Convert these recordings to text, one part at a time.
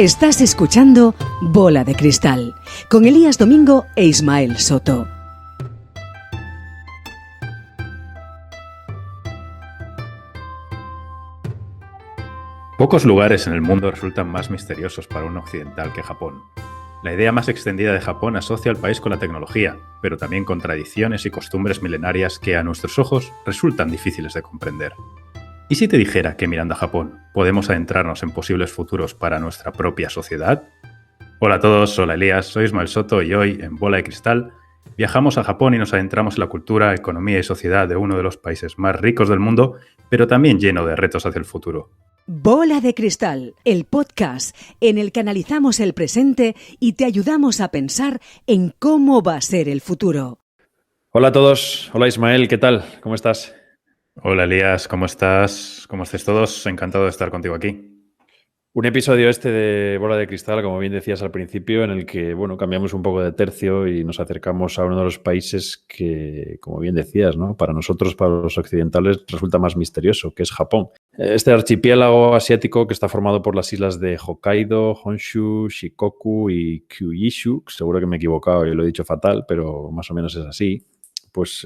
Estás escuchando Bola de Cristal con Elías Domingo e Ismael Soto. Pocos lugares en el mundo resultan más misteriosos para un occidental que Japón. La idea más extendida de Japón asocia al país con la tecnología, pero también con tradiciones y costumbres milenarias que a nuestros ojos resultan difíciles de comprender. ¿Y si te dijera que mirando a Japón podemos adentrarnos en posibles futuros para nuestra propia sociedad? Hola a todos, hola Elías, soy Ismael Soto y hoy en Bola de Cristal viajamos a Japón y nos adentramos en la cultura, economía y sociedad de uno de los países más ricos del mundo, pero también lleno de retos hacia el futuro. Bola de Cristal, el podcast en el que analizamos el presente y te ayudamos a pensar en cómo va a ser el futuro. Hola a todos, hola Ismael, ¿qué tal? ¿Cómo estás? Hola Elías, ¿cómo estás? ¿Cómo estáis todos? Encantado de estar contigo aquí. Un episodio de Bola de Cristal, como bien decías al principio, en el que, cambiamos un poco de tercio y nos acercamos a uno de los países que, como bien decías, ¿no? Para nosotros, para los occidentales, resulta más misterioso, que es Japón. Este archipiélago asiático que está formado por las islas de Hokkaido, Honshu, Shikoku y Kyushu, seguro que me he equivocado y lo he dicho fatal, pero más o menos es así, pues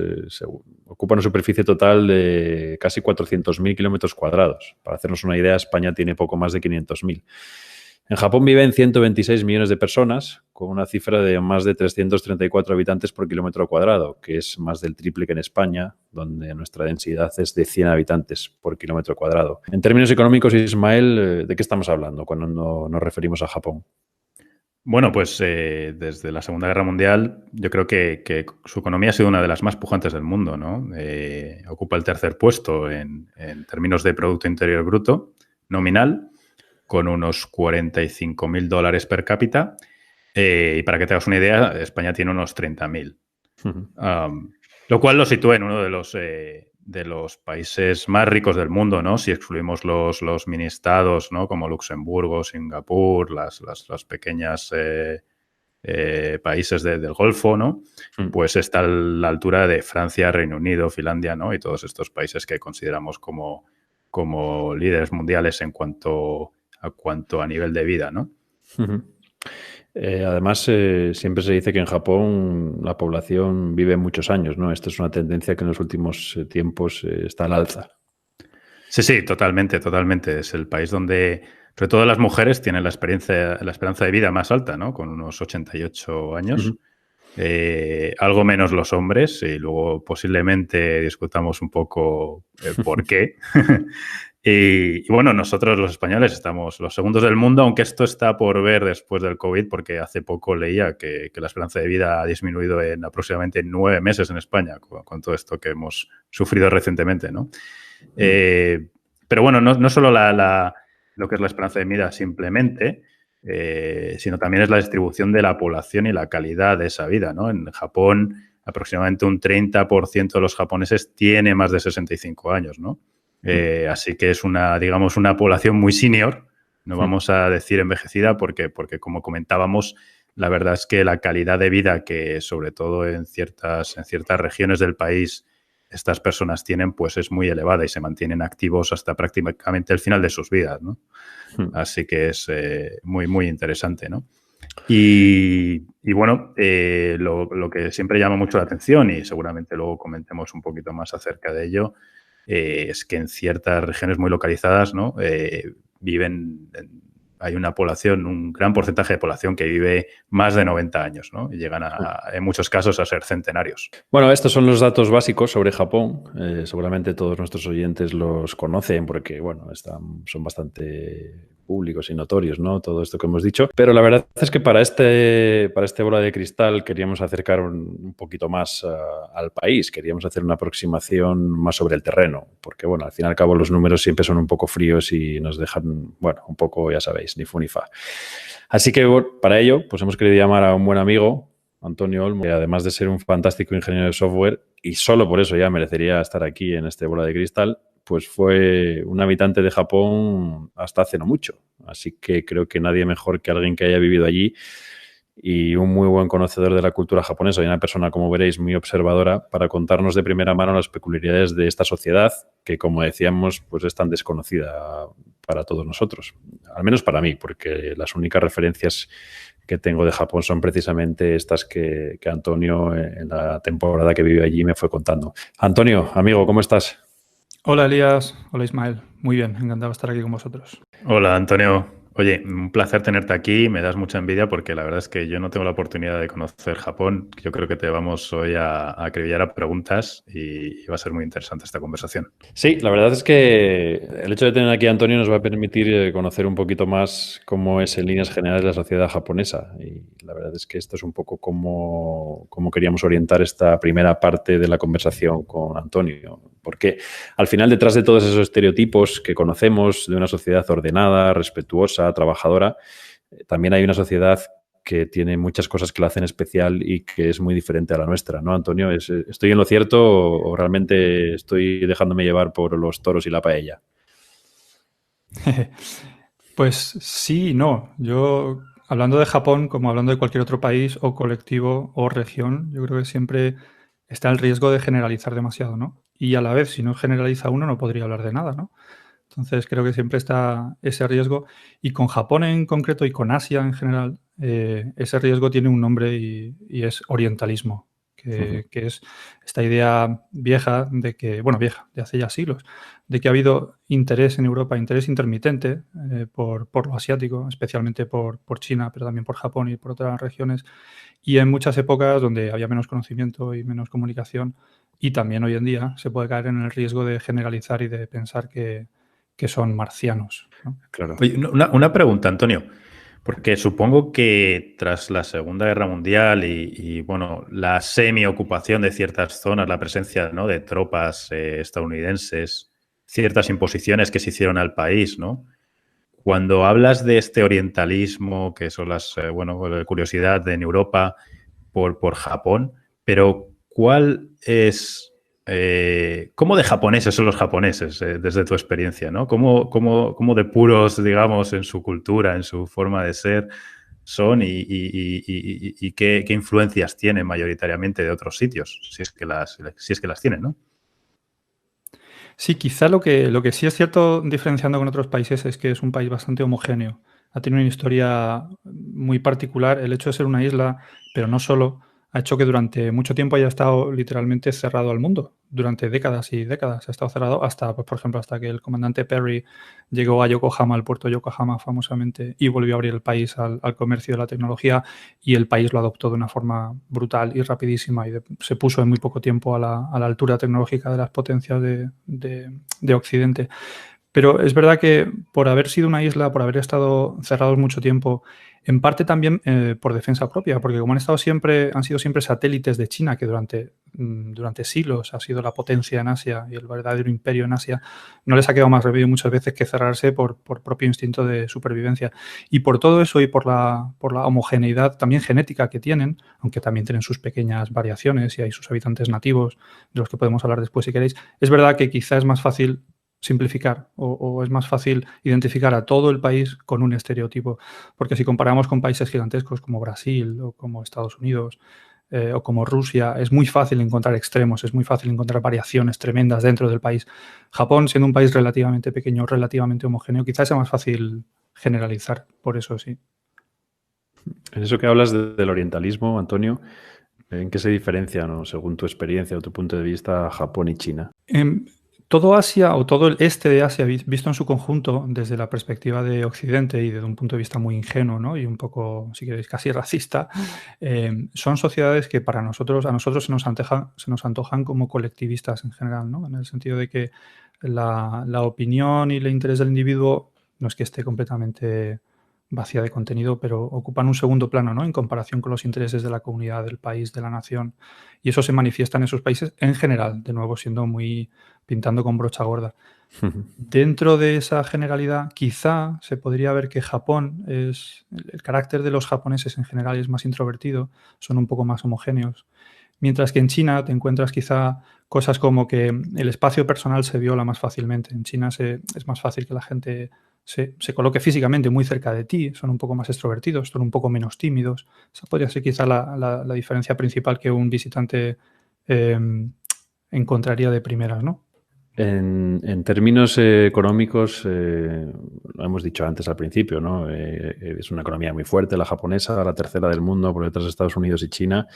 ocupa una superficie total de casi 400.000 kilómetros cuadrados. Para hacernos una idea, España tiene poco más de 500.000. En Japón viven 126 millones de personas, con una cifra de más de 334 habitantes por kilómetro cuadrado, que es más del triple que en España, donde nuestra densidad es de 100 habitantes por kilómetro cuadrado. En términos económicos, Ismael, ¿de qué estamos hablando cuando nos referimos a Japón? Bueno, pues desde la Segunda Guerra Mundial yo creo que su economía ha sido una de las más pujantes del mundo, ¿no? Ocupa el tercer puesto en términos de Producto Interior Bruto nominal, con unos $45.000 per cápita. Y para que te hagas una idea, España tiene unos 30.000. Lo cual lo sitúa en uno de los países más ricos del mundo, ¿no? Si excluimos los mini-estados, ¿no? Como Luxemburgo, Singapur, las pequeñas países del Golfo, ¿no? Pues está a la altura de Francia, Reino Unido, Finlandia, ¿no? Y todos estos países que consideramos como líderes mundiales en cuanto a nivel de vida, ¿no? Además, siempre se dice que en Japón la población vive muchos años, ¿no? Esta es una tendencia que en los últimos tiempos está al alza. Sí, totalmente. Es el país donde, sobre todo las mujeres, tienen la esperanza de vida más alta, ¿no? Con unos 88 años. Algo menos los hombres, y luego posiblemente discutamos un poco por qué. Y bueno, nosotros los españoles estamos los segundos del mundo, aunque esto está por ver después del COVID, porque hace poco leía que la esperanza de vida ha disminuido en aproximadamente 9 meses en España, con todo esto que hemos sufrido recientemente, ¿no? Pero bueno, no solo lo que es la esperanza de vida simplemente, sino también es la distribución de la población y la calidad de esa vida, ¿no? En Japón, aproximadamente un 30% de los japoneses tiene más de 65 años, ¿no? Así que es una población muy senior, no vamos a decir envejecida, porque como comentábamos, la verdad es que la calidad de vida que, sobre todo en ciertas regiones del país, estas personas tienen, pues es muy elevada y se mantienen activos hasta prácticamente el final de sus vidas, ¿no? Así que es muy, muy interesante, ¿no? Y bueno, lo que siempre llama mucho la atención, y seguramente luego comentemos un poquito más acerca de ello, es que en ciertas regiones muy localizadas, ¿no? Hay una población, un gran porcentaje de población que vive más de 90 años, ¿no? Y llegan en muchos casos a ser centenarios. Bueno, estos son los datos básicos sobre Japón. Seguramente todos nuestros oyentes los conocen porque, son bastante públicos y notorios, ¿no? Todo esto que hemos dicho. Pero la verdad es que para este Bola de Cristal queríamos acercar un poquito más al país. Queríamos hacer una aproximación más sobre el terreno. Porque, al fin y al cabo los números siempre son un poco fríos y nos dejan, un poco, ya sabéis, ni fu ni fa. Así que para ello, pues hemos querido llamar a un buen amigo, Antonio Olmo, que además de ser un fantástico ingeniero de software, y solo por eso ya merecería estar aquí en este Bola de Cristal, pues fue un habitante de Japón hasta hace no mucho. Así que creo que nadie mejor que alguien que haya vivido allí y un muy buen conocedor de la cultura japonesa y una persona, como veréis, muy observadora para contarnos de primera mano las peculiaridades de esta sociedad que, como decíamos, pues es tan desconocida para todos nosotros. Al menos para mí, porque las únicas referencias que tengo de Japón son precisamente estas que Antonio en la temporada que vive allí me fue contando. Antonio, amigo, ¿cómo estás? Hola Elías, hola Ismael. Muy bien, encantado de estar aquí con vosotros. Hola, Antonio. Oye, un placer tenerte aquí. Me das mucha envidia porque la verdad es que yo no tengo la oportunidad de conocer Japón. Yo creo que te vamos hoy a acribillar a preguntas y va a ser muy interesante esta conversación. Sí, la verdad es que el hecho de tener aquí a Antonio nos va a permitir conocer un poquito más cómo es en líneas generales la sociedad japonesa. Y la verdad es que esto es un poco cómo queríamos orientar esta primera parte de la conversación con Antonio. Porque al final, detrás de todos esos estereotipos que conocemos de una sociedad ordenada, respetuosa, trabajadora, también hay una sociedad que tiene muchas cosas que la hacen especial y que es muy diferente a la nuestra, ¿no, Antonio? ¿Estoy en lo cierto o realmente estoy dejándome llevar por los toros y la paella? Pues sí y no. Yo, hablando de Japón, como hablando de cualquier otro país o colectivo o región, yo creo que siempre está el riesgo de generalizar demasiado, ¿no? Y a la vez, si no generaliza uno, no podría hablar de nada, ¿no? Entonces creo que siempre está ese riesgo. Y con Japón en concreto y con Asia en general, ese riesgo tiene un nombre y es orientalismo, que es esta idea vieja de que, bueno, vieja, de hace ya siglos, de que ha habido interés en Europa, interés intermitente por lo asiático, especialmente por China, pero también por Japón y por otras regiones, y en muchas épocas donde había menos conocimiento y menos comunicación, y también hoy en día se puede caer en el riesgo de generalizar y de pensar que son marcianos, ¿no? Claro. Oye, una pregunta, Antonio, porque supongo que tras la Segunda Guerra Mundial y bueno, la semi-ocupación de ciertas zonas, la presencia, ¿no?, de tropas estadounidenses, ciertas imposiciones que se hicieron al país, ¿no? Cuando hablas de este orientalismo, que son las, curiosidad en Europa por Japón, pero ¿cuál es, cómo de japoneses son los japoneses desde tu experiencia, ¿no? ¿Cómo de puros, digamos, en su cultura, en su forma de ser son y qué influencias tienen mayoritariamente de otros sitios, si es que las tienen, ¿no? Sí, quizá lo que sí es cierto diferenciando con otros países es que es un país bastante homogéneo. Ha tenido una historia muy particular. El hecho de ser una isla, pero no solo, ha hecho que durante mucho tiempo haya estado literalmente cerrado al mundo. Durante décadas y décadas ha estado cerrado hasta, pues, por ejemplo, hasta que el comandante Perry llegó a Yokohama, al puerto de Yokohama famosamente, y volvió a abrir el país al comercio de la tecnología, y el país lo adoptó de una forma brutal y rapidísima y se puso en muy poco tiempo a la altura tecnológica de las potencias de Occidente. Pero es verdad que por haber sido una isla, por haber estado cerrados mucho tiempo, en parte también por defensa propia, porque como han sido siempre satélites de China, que durante siglos ha sido la potencia en Asia y el verdadero imperio en Asia, no les ha quedado más remedio muchas veces que cerrarse por propio instinto de supervivencia. Y por todo eso y por la homogeneidad también genética que tienen, aunque también tienen sus pequeñas variaciones y hay sus habitantes nativos, de los que podemos hablar después si queréis, es verdad que quizá es más fácil simplificar o es más fácil identificar a todo el país con un estereotipo, porque si comparamos con países gigantescos como Brasil o como Estados Unidos o como Rusia, es muy fácil encontrar extremos, es muy fácil encontrar variaciones tremendas dentro del país. Japón, siendo un país relativamente pequeño, relativamente homogéneo, quizás sea más fácil generalizar, por eso sí. En eso que hablas del orientalismo, Antonio, ¿en qué se diferencian, o según tu experiencia o tu punto de vista, Japón y China? Todo Asia o todo el este de Asia visto en su conjunto desde la perspectiva de Occidente y desde un punto de vista muy ingenuo, ¿no?, y un poco, si queréis, casi racista, son sociedades que a nosotros se nos antojan como colectivistas en general, ¿no?, en el sentido de que la opinión y el interés del individuo no es que esté completamente vacía de contenido, pero ocupan un segundo plano, ¿no?, en comparación con los intereses de la comunidad, del país, de la nación. Y eso se manifiesta en esos países en general, de nuevo siendo muy pintando con brocha gorda. Dentro de esa generalidad, quizá se podría ver que Japón el carácter de los japoneses en general es más introvertido, son un poco más homogéneos. Mientras que en China te encuentras quizá cosas como que el espacio personal se viola más fácilmente. En China es más fácil que la gente se coloque físicamente muy cerca de ti, son un poco más extrovertidos, son un poco menos tímidos. Esa podría ser quizá la diferencia principal que un visitante encontraría de primeras, ¿no? En términos económicos, lo hemos dicho antes al principio, ¿no? Es una economía muy fuerte, la japonesa, la tercera del mundo, por detrás de Estados Unidos y China,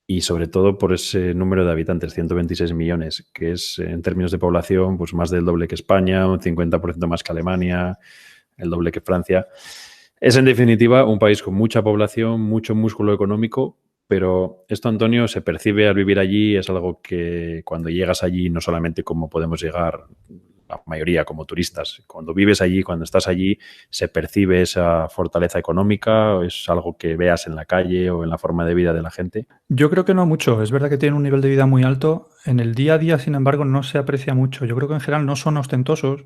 y sobre todo por ese número de habitantes, 126 millones, que es en términos de población pues más del doble que España, un 50% más que Alemania, el doble que Francia. Es en definitiva un país con mucha población, mucho músculo económico, pero esto, Antonio, se percibe al vivir allí, es algo que cuando llegas allí, no solamente como podemos llegar la mayoría como turistas, cuando vives allí, cuando estás allí, se percibe esa fortaleza económica, es algo que veas en la calle o en la forma de vida de la gente. Yo creo que no mucho, es verdad que tienen un nivel de vida muy alto, en el día a día, sin embargo, no se aprecia mucho. Yo creo que en general no son ostentosos,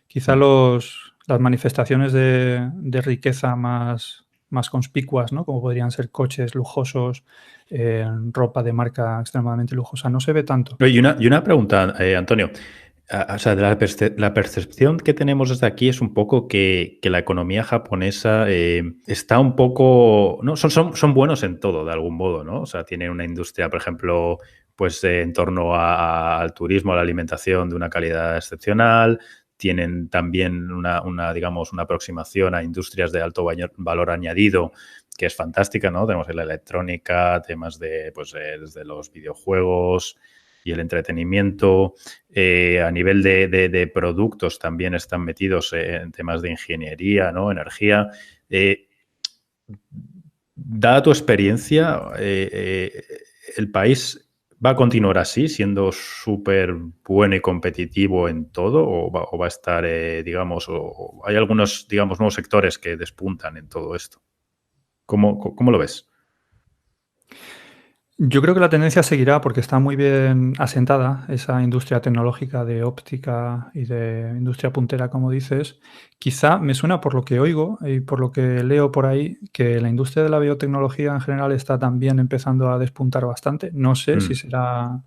quizá las manifestaciones de riqueza más conspicuas, ¿no? Como podrían ser coches lujosos, ropa de marca extremadamente lujosa, no se ve tanto. Y una pregunta, Antonio. O sea, la percepción que tenemos desde aquí es un poco que la economía japonesa está un poco... ¿no? Son buenos en todo, de algún modo, ¿no? O sea, tienen una industria, por ejemplo, pues en torno al turismo, a la alimentación de una calidad excepcional. Tienen también digamos, una aproximación a industrias de alto valor añadido que es fantástica, ¿no? Tenemos la electrónica, temas desde los videojuegos y el entretenimiento. A nivel de productos también están metidos en temas de ingeniería, ¿no? Energía. Dada tu experiencia, ¿el país va a continuar así, siendo súper bueno y competitivo en todo? ¿O va a estar, digamos, o hay algunos, digamos, nuevos sectores que despuntan en todo esto? ¿Cómo lo ves? Yo creo que la tendencia seguirá porque está muy bien asentada esa industria tecnológica de óptica y de industria puntera, como dices. Quizá me suena por lo que oigo y por lo que leo por ahí que la industria de la biotecnología en general está también empezando a despuntar bastante. No sé si será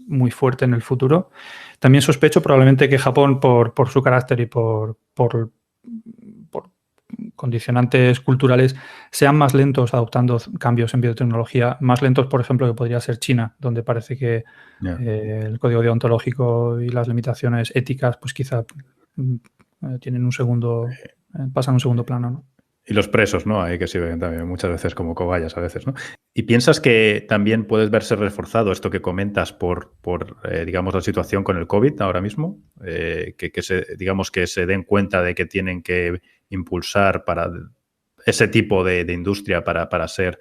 muy fuerte en el futuro. También sospecho probablemente que Japón, por su carácter y por condicionantes culturales, sean más lentos adoptando cambios en biotecnología, más lentos, por ejemplo, que podría ser China, donde parece que el código deontológico y las limitaciones éticas, pues quizá tienen pasan a un segundo plano, ¿no? Y los presos, ¿no? Ahí que sirven también muchas veces como cobayas a veces, ¿no? ¿Y piensas que también puedes verse reforzado esto que comentas por digamos, la situación con el COVID ahora mismo? Digamos, que se den cuenta de que tienen que impulsar para ese tipo de industria para ser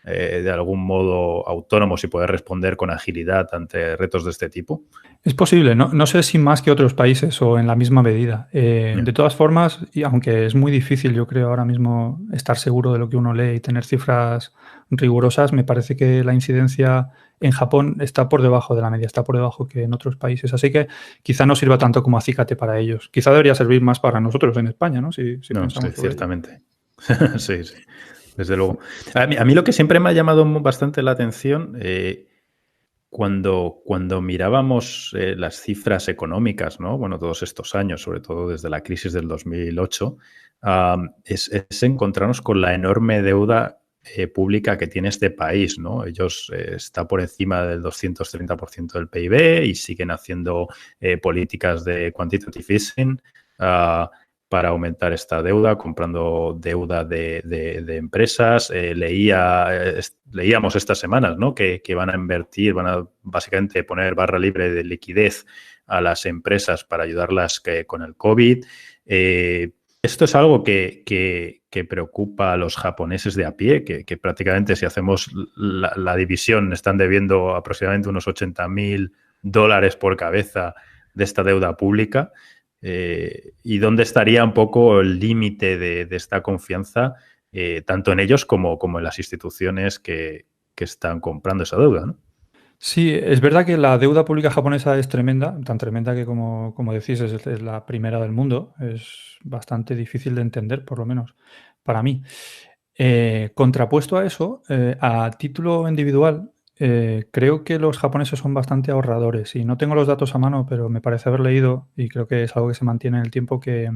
de algún modo autónomos y poder responder con agilidad ante retos de este tipo? Es posible, no sé si más que otros países o en la misma medida. De todas formas, y aunque es muy difícil, yo creo ahora mismo estar seguro de lo que uno lee y tener cifras rigurosas, me parece que la incidencia en Japón está por debajo de la media, está por debajo que en otros países. Así que quizá no sirva tanto como acicate para ellos. Quizá debería servir más para nosotros en España, ¿no? Si pensamos sobre ciertamente. Sí. Desde luego. A mí lo que siempre me ha llamado bastante la atención, cuando mirábamos las cifras económicas, ¿no? Bueno, todos estos años, sobre todo desde la crisis del 2008, es encontrarnos con la enorme deuda pública que tiene este país, ¿no? Ellos está por encima del 230% del PIB y siguen haciendo políticas de quantitative easing para aumentar esta deuda, comprando deuda de empresas. Leíamos estas semanas, ¿no? que van a invertir, van a básicamente poner barra libre de liquidez a las empresas para ayudarlas con el COVID. Esto es algo que preocupa a los japoneses de a pie, que prácticamente, si hacemos la división, están debiendo aproximadamente unos $80,000 por cabeza de esta deuda pública. ¿Y dónde estaría un poco el límite de esta confianza, tanto en ellos como en las instituciones que están comprando esa deuda, ¿no? Sí, es verdad que la deuda pública japonesa es tremenda, tan tremenda que, como decís, es la primera del mundo. Es bastante difícil de entender, por lo menos para mí. Contrapuesto a eso, a título individual, Creo que los japoneses son bastante ahorradores y no tengo los datos a mano, pero me parece haber leído y creo que es algo que se mantiene en el tiempo que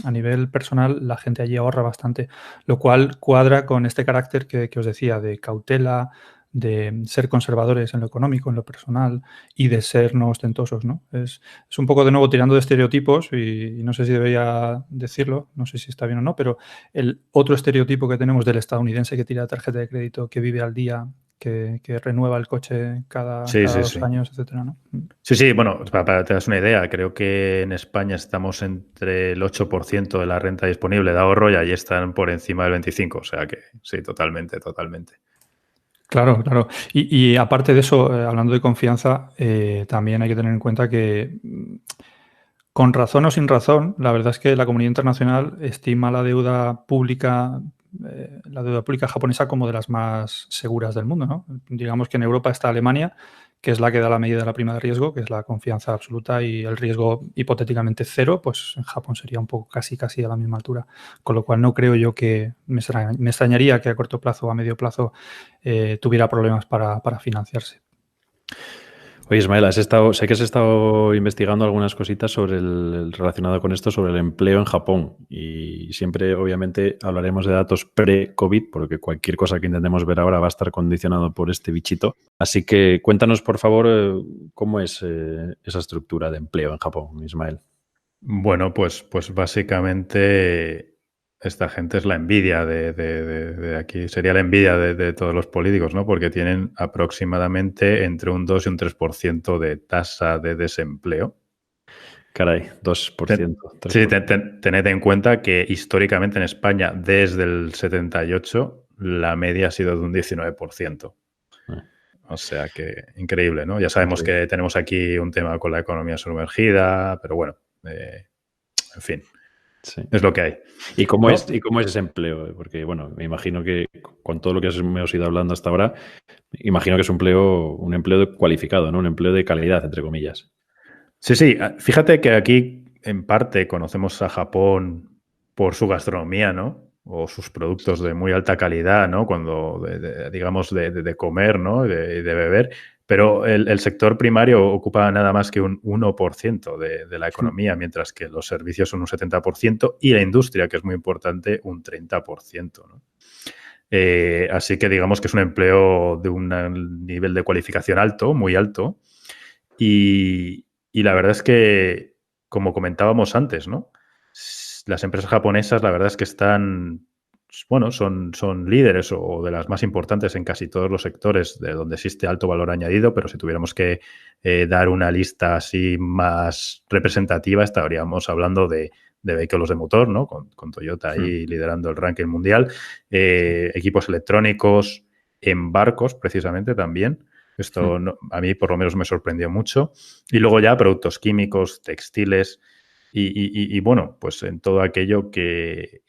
a nivel personal la gente allí ahorra bastante, lo cual cuadra con este carácter que os decía de cautela, de ser conservadores en lo económico, en lo personal y de ser no ostentosos, ¿no? Es un poco de nuevo tirando de estereotipos y no sé si debería decirlo, no sé si está bien o no, pero el otro estereotipo que tenemos del estadounidense que tira tarjeta de crédito, que vive al día, que renueva el coche cada Sí, sí, 2 sí. años, etcétera, ¿no? Sí, sí, bueno, para que te das una idea, creo que en España estamos entre el 8% de la renta disponible de ahorro y allí están por encima del 25%, o sea que sí, totalmente, totalmente. Claro, claro. Y aparte de eso, hablando de confianza, también hay que tener en cuenta que, con razón o sin razón, la verdad es que la comunidad internacional estima la deuda pública japonesa como de las más seguras del mundo, ¿no? Digamos que en Europa está Alemania, que es la que da la medida de la prima de riesgo, que es la confianza absoluta y el riesgo hipotéticamente cero, pues en Japón sería un poco casi a la misma altura. Con lo cual no creo yo que me extrañaría que a corto plazo o a medio plazo tuviera problemas para financiarse. Oye, Ismael, sé que has estado investigando algunas cositas sobre relacionado con esto, sobre el empleo en Japón. Y siempre, obviamente, hablaremos de datos pre-COVID, porque cualquier cosa que intentemos ver ahora va a estar condicionado por este bichito. Así que cuéntanos, por favor, cómo es esa estructura de empleo en Japón, Ismael. Bueno, pues básicamente esta gente es la envidia de aquí, sería la envidia de todos los políticos, ¿no? Porque tienen aproximadamente entre un 2 y un 3% de tasa de desempleo. Caray, 2%. 3%. Sí, tened en cuenta que históricamente en España, desde el 78, la media ha sido de un 19%. O sea que increíble, ¿no? Ya sabemos que tenemos aquí un tema con la economía sumergida, pero bueno, en fin, sí. Es lo que hay. ¿Y cómo es ese empleo? Porque, bueno, me imagino que con todo lo que hemos ido hablando hasta ahora, imagino que es un empleo cualificado, ¿no? Un empleo de calidad, entre comillas. Sí, sí. Fíjate que aquí, en parte, conocemos a Japón por su gastronomía, ¿no? O sus productos de muy alta calidad, ¿no? Cuando, digamos, de comer, ¿no? De beber. Pero el sector primario ocupa nada más que un 1% de la economía, mientras que los servicios son un 70% y la industria, que es muy importante, un 30%, ¿no? Así que digamos que es un empleo de un nivel de cualificación alto, muy alto. Y la verdad es que, como comentábamos antes, ¿no? Las empresas japonesas, la verdad es que están, bueno, son líderes o de las más importantes en casi todos los sectores de donde existe alto valor añadido, pero si tuviéramos que dar una lista así más representativa, estaríamos hablando de vehículos de motor, ¿no? Con Toyota ahí liderando el ranking mundial, equipos electrónicos, en barcos precisamente también. Esto a mí por lo menos me sorprendió mucho. Y luego ya productos químicos, textiles y bueno, pues en todo aquello que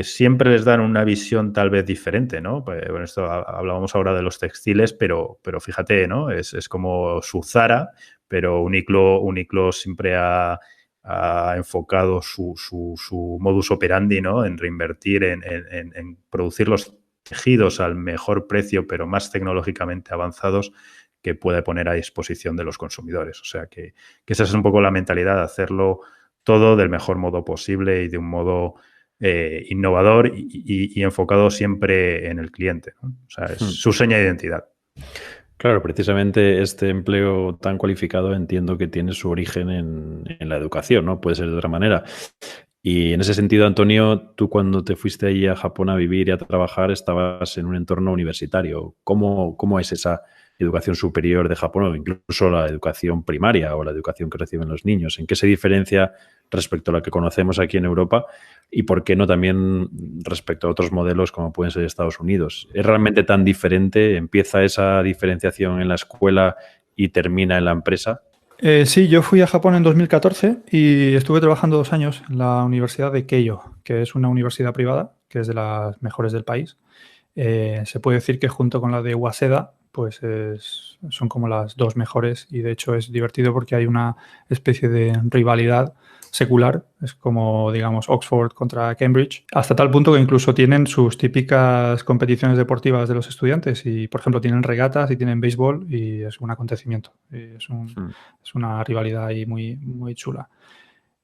siempre les dan una visión tal vez diferente, ¿no? Pues, bueno, esto hablábamos ahora de los textiles, pero fíjate, ¿no? Es como su Zara, pero Uniqlo siempre ha enfocado su modus operandi, ¿no? En reinvertir, en producir los tejidos al mejor precio, pero más tecnológicamente avanzados que puede poner a disposición de los consumidores. O sea que esa es un poco la mentalidad de hacerlo todo del mejor modo posible y de un modo innovador y enfocado siempre en el cliente, ¿no? O sea, es su seña de identidad. Claro, precisamente este empleo tan cualificado entiendo que tiene su origen en la educación, ¿no? Puede ser de otra manera. Y en ese sentido, Antonio, tú cuando te fuiste ahí a Japón a vivir y a trabajar estabas en un entorno universitario. ¿Cómo es esa educación superior de Japón o incluso la educación primaria o la educación que reciben los niños? ¿En qué se diferencia respecto a la que conocemos aquí en Europa y por qué no también respecto a otros modelos como pueden ser Estados Unidos? ¿Es realmente tan diferente? ¿Empieza esa diferenciación en la escuela y termina en la empresa? Sí, yo fui a Japón en 2014 y estuve trabajando 2 años en la Universidad de Keio, que es una universidad privada, que es de las mejores del país. Se puede decir que junto con la de Waseda, pues son como las dos mejores y de hecho es divertido porque hay una especie de rivalidad secular, es como, digamos, Oxford contra Cambridge, hasta tal punto que incluso tienen sus típicas competiciones deportivas de los estudiantes y, por ejemplo, tienen regatas y tienen béisbol y es un acontecimiento, es una rivalidad ahí muy, muy chula.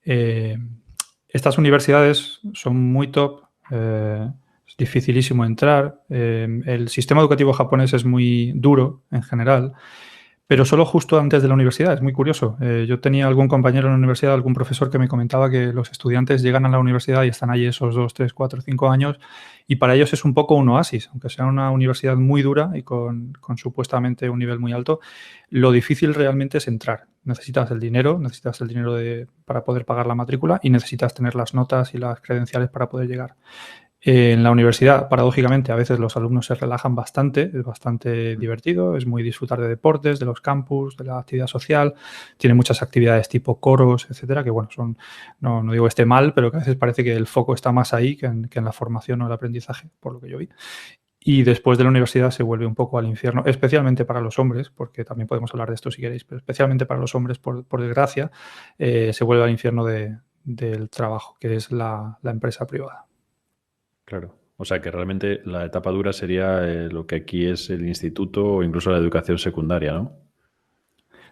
Estas universidades son muy top, es dificilísimo entrar, el sistema educativo japonés es muy duro en general, pero solo justo antes de la universidad, es muy curioso. Yo tenía algún compañero en la universidad, algún profesor que me comentaba que los estudiantes llegan a la universidad y están allí esos 2, 3, 4, 5 años y para ellos es un poco un oasis, aunque sea una universidad muy dura y con supuestamente un nivel muy alto, lo difícil realmente es entrar. Necesitas el dinero para poder pagar la matrícula y necesitas tener las notas y las credenciales para poder llegar. En la universidad, paradójicamente, a veces los alumnos se relajan bastante, es bastante divertido, es muy disfrutar de deportes, de los campus, de la actividad social, tiene muchas actividades tipo coros, etcétera, que bueno, no digo que esté mal, pero que a veces parece que el foco está más ahí que en la formación o el aprendizaje, por lo que yo vi. Y después de la universidad se vuelve un poco al infierno, especialmente para los hombres, porque también podemos hablar de esto si queréis, pero especialmente para los hombres, por desgracia, se vuelve al infierno del trabajo, que es la empresa privada. Claro. O sea que realmente la etapa dura sería lo que aquí es el instituto o incluso la educación secundaria, ¿no?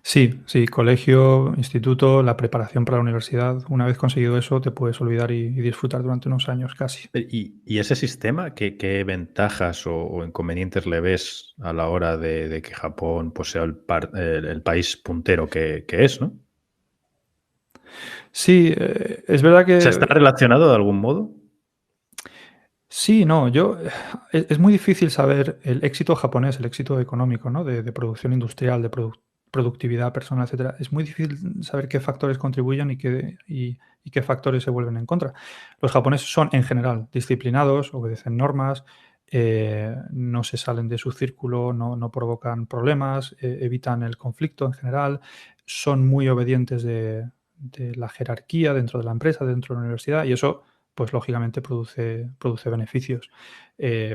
Sí, colegio, instituto, la preparación para la universidad. Una vez conseguido eso, te puedes olvidar y disfrutar durante unos años casi. ¿Y ese sistema, qué ventajas o inconvenientes le ves a la hora de que Japón pues, sea el país puntero que es, ¿no? Sí, es verdad que... ¿Se está relacionado de algún modo? Sí, no, es muy difícil saber el éxito japonés, el éxito económico, ¿no? De producción industrial, de productividad personal, etcétera. Es muy difícil saber qué factores contribuyen y qué factores se vuelven en contra. Los japoneses son, en general, disciplinados, obedecen normas, no se salen de su círculo, no provocan problemas, evitan el conflicto en general, son muy obedientes de la jerarquía dentro de la empresa, dentro de la universidad, y eso pues lógicamente produce beneficios.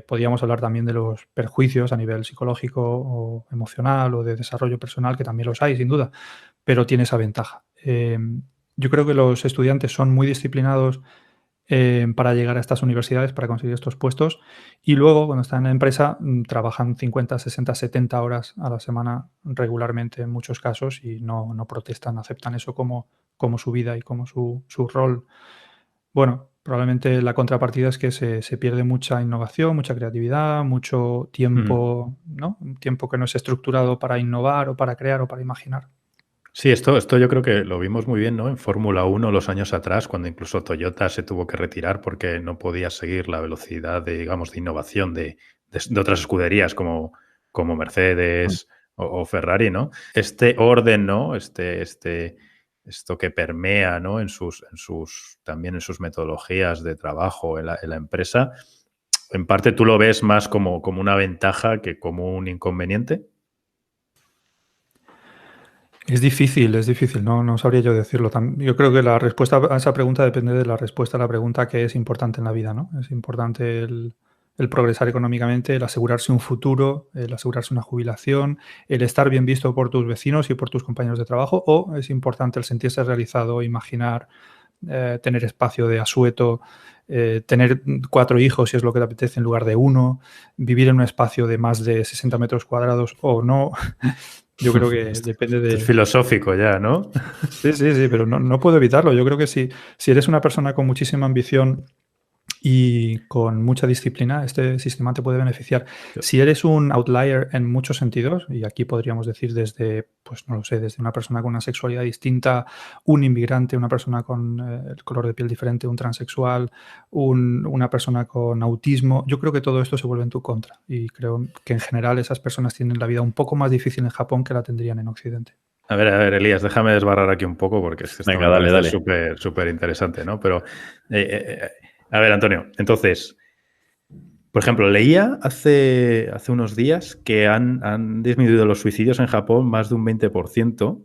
Podríamos hablar también de los perjuicios a nivel psicológico o emocional o de desarrollo personal, que también los hay, sin duda, pero tiene esa ventaja. Yo creo que los estudiantes son muy disciplinados para llegar a estas universidades, para conseguir estos puestos, y luego cuando están en la empresa trabajan 50, 60, 70 horas a la semana regularmente en muchos casos y no protestan, aceptan eso como su vida y como su rol. Bueno, probablemente la contrapartida es que se pierde mucha innovación, mucha creatividad, mucho tiempo, ¿no? Un tiempo que no es estructurado para innovar o para crear o para imaginar. Sí, esto yo creo que lo vimos muy bien, ¿no? En Fórmula 1 los años atrás, cuando incluso Toyota se tuvo que retirar porque no podía seguir la velocidad de, digamos, de innovación de otras escuderías como Mercedes o Ferrari, ¿no? Este orden, ¿no? Esto que permea, ¿no? También en sus metodologías de trabajo en la empresa, en parte tú lo ves más como una ventaja que como un inconveniente. Es difícil, no sabría yo decirlo. Yo creo que la respuesta a esa pregunta depende de la respuesta a la pregunta que es importante en la vida, ¿no? Es importante el progresar económicamente, el asegurarse un futuro, el asegurarse una jubilación, el estar bien visto por tus vecinos y por tus compañeros de trabajo, o es importante el sentirse realizado, imaginar, tener espacio de asueto, tener 4 hijos si es lo que te apetece en lugar de 1, vivir en un espacio de más de 60 metros cuadrados o no. Yo creo que depende de... Es filosófico ya, ¿no? Sí, pero no puedo evitarlo. Yo creo que si eres una persona con muchísima ambición y con mucha disciplina, este sistema te puede beneficiar. Si eres un outlier en muchos sentidos, y aquí podríamos decir desde, pues no lo sé, desde una persona con una sexualidad distinta, un inmigrante, una persona con el color de piel diferente, un transexual, una persona con autismo, yo creo que todo esto se vuelve en tu contra. Y creo que en general esas personas tienen la vida un poco más difícil en Japón que la tendrían en Occidente. A ver, Elías, déjame desbarrar aquí un poco porque es que Venga, dale. súper interesante, ¿no? Pero, a ver, Antonio, entonces, por ejemplo, leía hace unos días que han disminuido los suicidios en Japón más de un 20%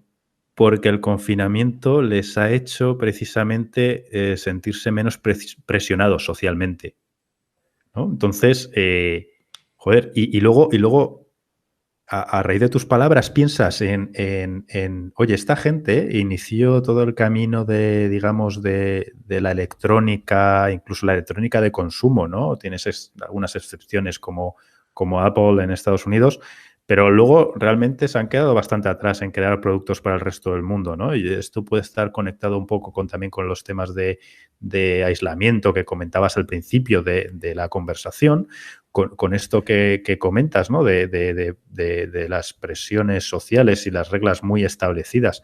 porque el confinamiento les ha hecho precisamente sentirse menos presionados socialmente, ¿no? Entonces, joder, y luego a raíz de tus palabras piensas oye, esta gente inició todo el camino de, digamos, de la electrónica, incluso la electrónica de consumo, ¿no? Tienes algunas excepciones como Apple en Estados Unidos, pero luego realmente se han quedado bastante atrás en crear productos para el resto del mundo, ¿no? Y esto puede estar conectado un poco también con los temas de aislamiento que comentabas al principio de la conversación, con esto que comentas, ¿no? De las presiones sociales y las reglas muy establecidas.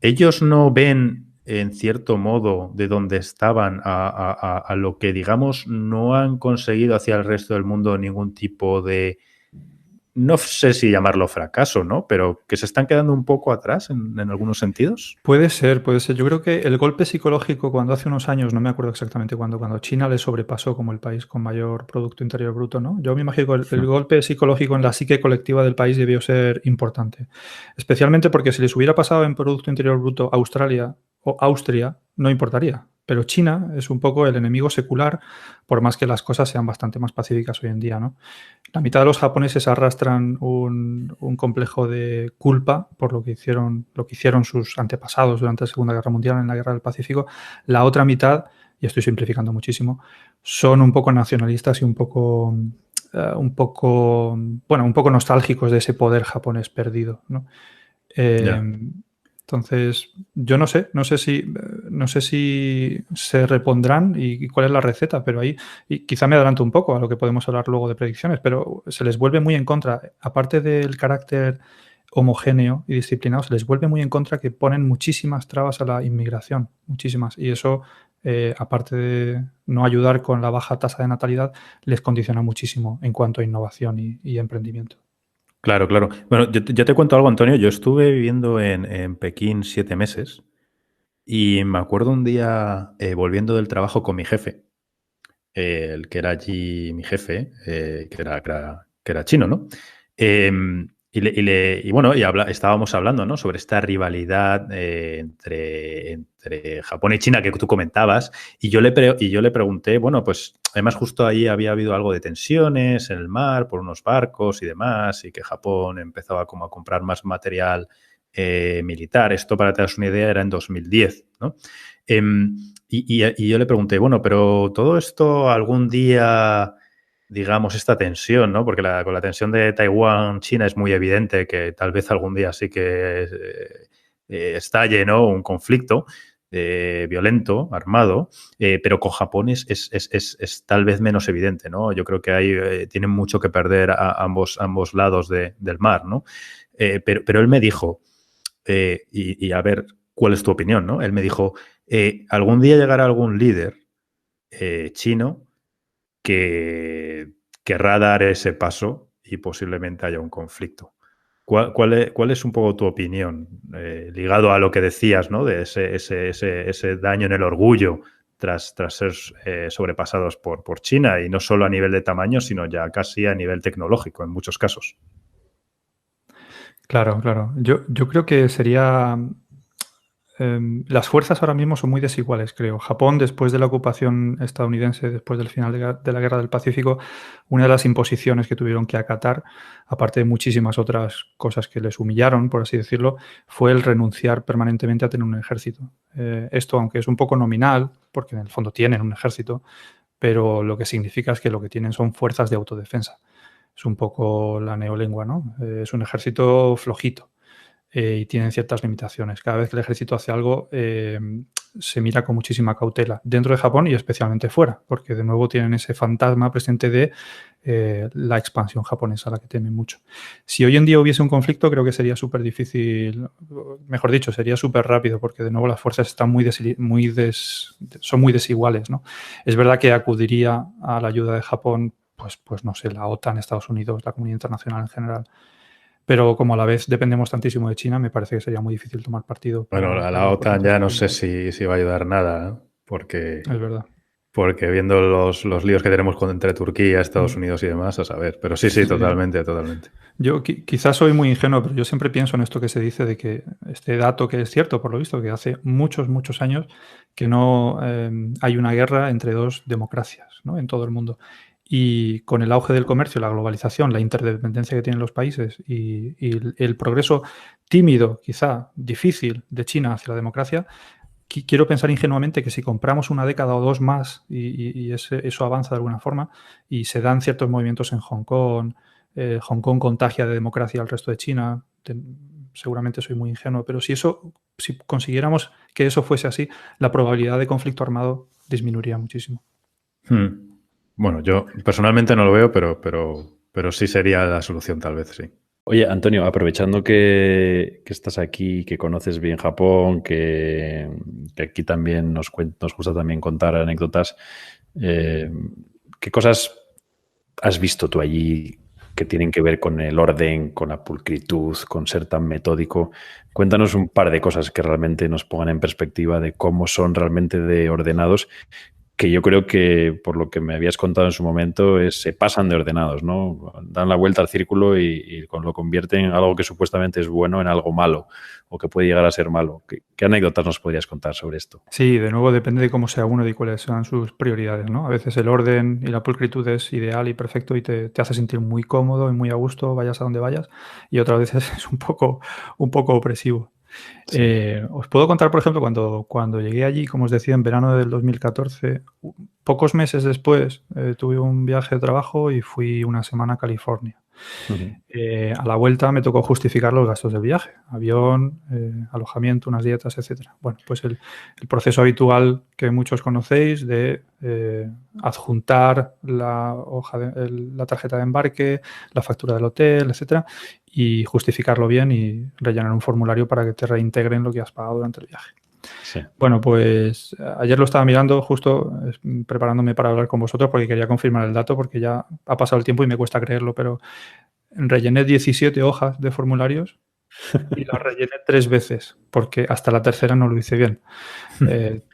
Ellos no ven, en cierto modo, de donde estaban a lo que, digamos, no han conseguido hacia el resto del mundo ningún tipo de, no sé si llamarlo fracaso, ¿no? Pero que se están quedando un poco atrás en algunos sentidos. Puede ser, puede ser. Yo creo que el golpe psicológico cuando hace unos años, no me acuerdo exactamente cuándo, cuando China le sobrepasó como el país con mayor Producto Interior Bruto, ¿no? Yo me imagino que el golpe psicológico en la psique colectiva del país debió ser importante. Especialmente porque si les hubiera pasado en Producto Interior Bruto Australia o Austria, no importaría. Pero China es un poco el enemigo secular, por más que las cosas sean bastante más pacíficas hoy en día, ¿no? La mitad de los japoneses arrastran un complejo de culpa por lo que hicieron sus antepasados durante la Segunda Guerra Mundial en la Guerra del Pacífico. La otra mitad, y estoy simplificando muchísimo, son un poco nacionalistas y un poco nostálgicos de ese poder japonés perdido, ¿no? Entonces, yo no sé si se repondrán y cuál es la receta, pero ahí y quizá me adelanto un poco a lo que podemos hablar luego de predicciones, pero se les vuelve muy en contra, aparte del carácter homogéneo y disciplinado, se les vuelve muy en contra que ponen muchísimas trabas a la inmigración, muchísimas, y eso, aparte de no ayudar con la baja tasa de natalidad, les condiciona muchísimo en cuanto a innovación y emprendimiento. Claro, claro. Bueno, yo te cuento algo, Antonio. Yo estuve viviendo en Pekín 7 meses y me acuerdo un día volviendo del trabajo con mi jefe, el que era allí mi jefe, que era chino, ¿no? Estábamos hablando, ¿no? Sobre esta rivalidad entre Japón y China que tú comentabas, y yo le pregunté, bueno, pues además justo ahí había habido algo de tensiones en el mar por unos barcos y demás, y que Japón empezaba como a comprar más material militar. Esto, para que te das una idea, era en 2010, ¿no? Y yo le pregunté, bueno, pero todo esto algún día, digamos, esta tensión, ¿no? Porque con la tensión de Taiwán-China es muy evidente que tal vez algún día sí que estalle, ¿no? Un conflicto violento, armado, pero con Japón es tal vez menos evidente, ¿no? Yo creo que ahí tienen mucho que perder a ambos lados del mar, ¿no? Pero él me dijo, y a ver, ¿cuál es tu opinión, no? Él me dijo, algún día llegará algún líder chino que querrá dar ese paso y posiblemente haya un conflicto. ¿Cuál es un poco tu opinión ligado a lo que decías, ¿no? De ese daño en el orgullo tras ser sobrepasados por China, y no solo a nivel de tamaño, sino ya casi a nivel tecnológico en muchos casos? Claro, claro. Yo creo que sería... las fuerzas ahora mismo son muy desiguales, creo. Japón, después de la ocupación estadounidense, después del final de la Guerra del Pacífico, una de las imposiciones que tuvieron que acatar, aparte de muchísimas otras cosas que les humillaron, por así decirlo, fue el renunciar permanentemente a tener un ejército. Esto, aunque es un poco nominal, porque en el fondo tienen un ejército, pero lo que significa es que lo que tienen son fuerzas de autodefensa. Es un poco la neolengua, ¿no? Es un ejército flojito. Y tienen ciertas limitaciones. Cada vez que el ejército hace algo, se mira con muchísima cautela dentro de Japón y especialmente fuera, porque de nuevo tienen ese fantasma presente de la expansión japonesa, a la que temen mucho. Si hoy en día hubiese un conflicto, creo que sería súper difícil, mejor dicho, sería súper rápido, porque de nuevo las fuerzas están son muy desiguales, ¿no? Es verdad que acudiría a la ayuda de Japón, pues no sé, la OTAN, Estados Unidos, la comunidad internacional en general. Pero como a la vez dependemos tantísimo de China, me parece que sería muy difícil tomar partido. Bueno, la OTAN ya no sé si va a ayudar nada, ¿no? Porque es verdad. Porque viendo los líos que tenemos entre Turquía, Estados Unidos y demás, a saber. Pero sí, totalmente. Yo quizás soy muy ingenuo, pero yo siempre pienso en esto que se dice de que este dato, que es cierto por lo visto, que hace muchos años que no hay una guerra entre dos democracias, ¿no? En todo el mundo. Y con el auge del comercio, la globalización, la interdependencia que tienen los países y el progreso tímido, quizá difícil, de China hacia la democracia, quiero pensar ingenuamente que si compramos una década o dos más y eso avanza de alguna forma y se dan ciertos movimientos en Hong Kong, Hong Kong contagia de democracia al resto de China, seguramente soy muy ingenuo, pero si consiguiéramos que eso fuese así, la probabilidad de conflicto armado disminuiría muchísimo. Bueno, yo personalmente no lo veo, pero sí sería la solución tal vez, sí. Oye, Antonio, aprovechando que estás aquí, que conoces bien Japón, que aquí también nos gusta también contar anécdotas, ¿qué cosas has visto tú allí que tienen que ver con el orden, con la pulcritud, con ser tan metódico? Cuéntanos un par de cosas que realmente nos pongan en perspectiva de cómo son realmente de ordenados, que yo creo que, por lo que me habías contado en su momento, se pasan de ordenados, ¿no? Dan la vuelta al círculo y lo convierten en algo que supuestamente es bueno en algo malo o que puede llegar a ser malo. ¿Qué anécdotas nos podrías contar sobre esto? Sí, de nuevo depende de cómo sea uno y cuáles sean sus prioridades, ¿no? A veces el orden y la pulcritud es ideal y perfecto y te hace sentir muy cómodo y muy a gusto, vayas a donde vayas, y otras veces es un poco opresivo. Sí. Os puedo contar, por ejemplo, cuando llegué allí, como os decía, en verano del 2014, pocos meses después tuve un viaje de trabajo y fui una semana a California. A la vuelta me tocó justificar los gastos del viaje, avión, alojamiento, unas dietas, etcétera. Bueno, pues el proceso habitual que muchos conocéis de adjuntar la tarjeta de embarque, la factura del hotel, etcétera, y justificarlo bien y rellenar un formulario para que te reintegren lo que has pagado durante el viaje. Sí. Bueno, pues ayer lo estaba mirando justo preparándome para hablar con vosotros porque quería confirmar el dato porque ya ha pasado el tiempo y me cuesta creerlo, pero rellené 17 hojas de formularios y las rellené 3 veces porque hasta la tercera no lo hice bien.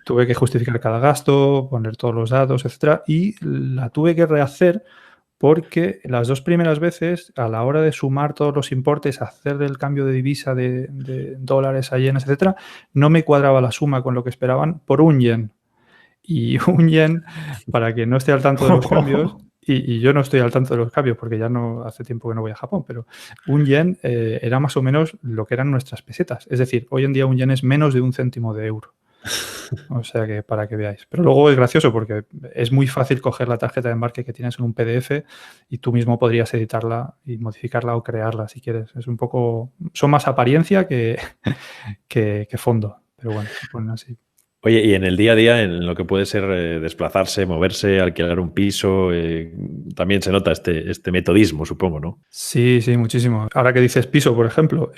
Tuve que justificar cada gasto, poner todos los datos, etcétera, y la tuve que rehacer porque las 2 primeras veces, a la hora de sumar todos los importes, hacer el cambio de divisa de dólares a yenes, etcétera, no me cuadraba la suma con lo que esperaban por un yen. Y un yen, para quien no esté al tanto de los cambios, y yo no estoy al tanto de los cambios porque ya no hace tiempo que no voy a Japón, pero un yen era más o menos lo que eran nuestras pesetas. Es decir, hoy en día un yen es menos de 1 céntimo de euro. O sea que para que veáis. Pero luego es gracioso porque es muy fácil coger la tarjeta de embarque que tienes en un PDF y tú mismo podrías editarla y modificarla o crearla si quieres. Es un poco... Son más apariencia que fondo. Pero bueno, se ponen así. Oye, y en el día a día, en lo que puede ser desplazarse, moverse, alquilar un piso, también se nota este metodismo, supongo, ¿no? Sí, muchísimo. Ahora que dices piso, por ejemplo,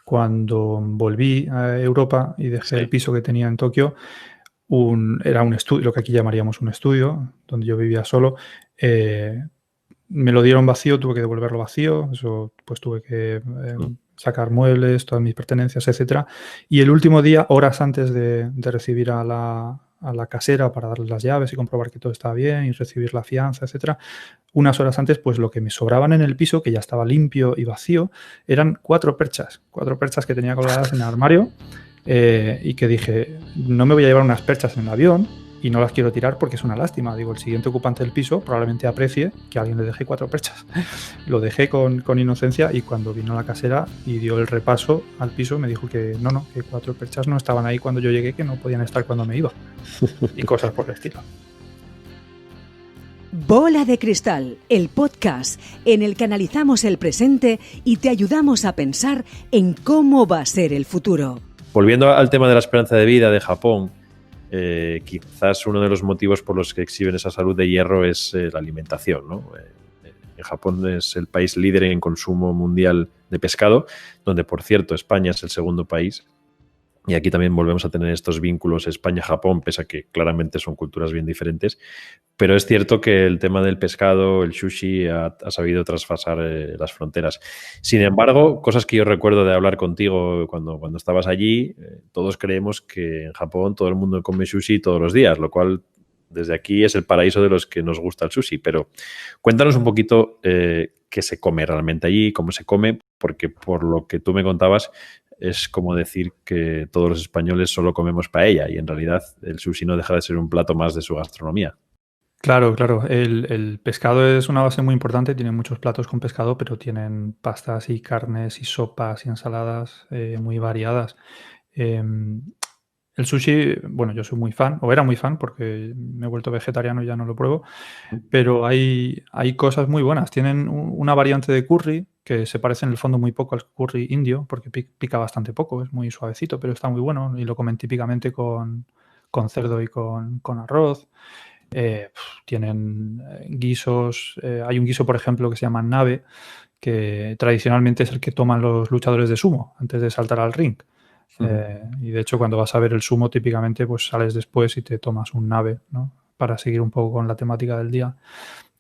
cuando volví a Europa y dejé el piso que tenía en Tokio, era un estudio, lo que aquí llamaríamos un estudio, donde yo vivía solo. Me lo dieron vacío, tuve que devolverlo vacío, eso pues tuve que sacar muebles, todas mis pertenencias, etcétera. Y el último día, horas antes de recibir a la casera para darles las llaves y comprobar que todo estaba bien y recibir la fianza, etcétera, unas horas antes, pues lo que me sobraban en el piso, que ya estaba limpio y vacío, eran 4 perchas que tenía colgadas en el armario y que dije, no me voy a llevar unas perchas en el avión y no las quiero tirar porque es una lástima. Digo, el siguiente ocupante del piso probablemente aprecie que alguien le deje 4 perchas. Lo dejé con inocencia y cuando vino la casera y dio el repaso al piso me dijo que no, que 4 perchas no estaban ahí cuando yo llegué, que no podían estar cuando me iba. Y cosas por el estilo. Bola de Cristal, el podcast en el que analizamos el presente y te ayudamos a pensar en cómo va a ser el futuro. Volviendo al tema de la esperanza de vida de Japón, quizás uno de los motivos por los que exhiben esa salud de hierro es la alimentación, ¿no? Japón es el país líder en consumo mundial de pescado, donde, por cierto, España es el segundo país. Y aquí también volvemos a tener estos vínculos España-Japón, pese a que claramente son culturas bien diferentes. Pero es cierto que el tema del pescado, el sushi, ha sabido traspasar las fronteras. Sin embargo, cosas que yo recuerdo de hablar contigo cuando estabas allí, todos creemos que en Japón todo el mundo come sushi todos los días, lo cual desde aquí es el paraíso de los que nos gusta el sushi. Pero cuéntanos un poquito qué se come realmente allí, cómo se come, porque por lo que tú me contabas, es como decir que todos los españoles solo comemos paella y en realidad el sushi no deja de ser un plato más de su gastronomía. Claro, claro. El pescado es una base muy importante, tienen muchos platos con pescado, pero tienen pastas y carnes y sopas y ensaladas muy variadas. Em, el sushi, bueno, yo soy muy fan, o era muy fan, porque me he vuelto vegetariano y ya no lo pruebo, pero hay cosas muy buenas. Tienen una variante de curry que se parece en el fondo muy poco al curry indio, porque pica bastante poco, es muy suavecito, pero está muy bueno y lo comen típicamente con cerdo y con arroz. Tienen guisos, hay un guiso, por ejemplo, que se llama nabe, que tradicionalmente es el que toman los luchadores de sumo antes de saltar al ring. Y de hecho, cuando vas a ver el sumo, típicamente pues sales después y te tomas un nabe, ¿no? Para seguir un poco con la temática del día.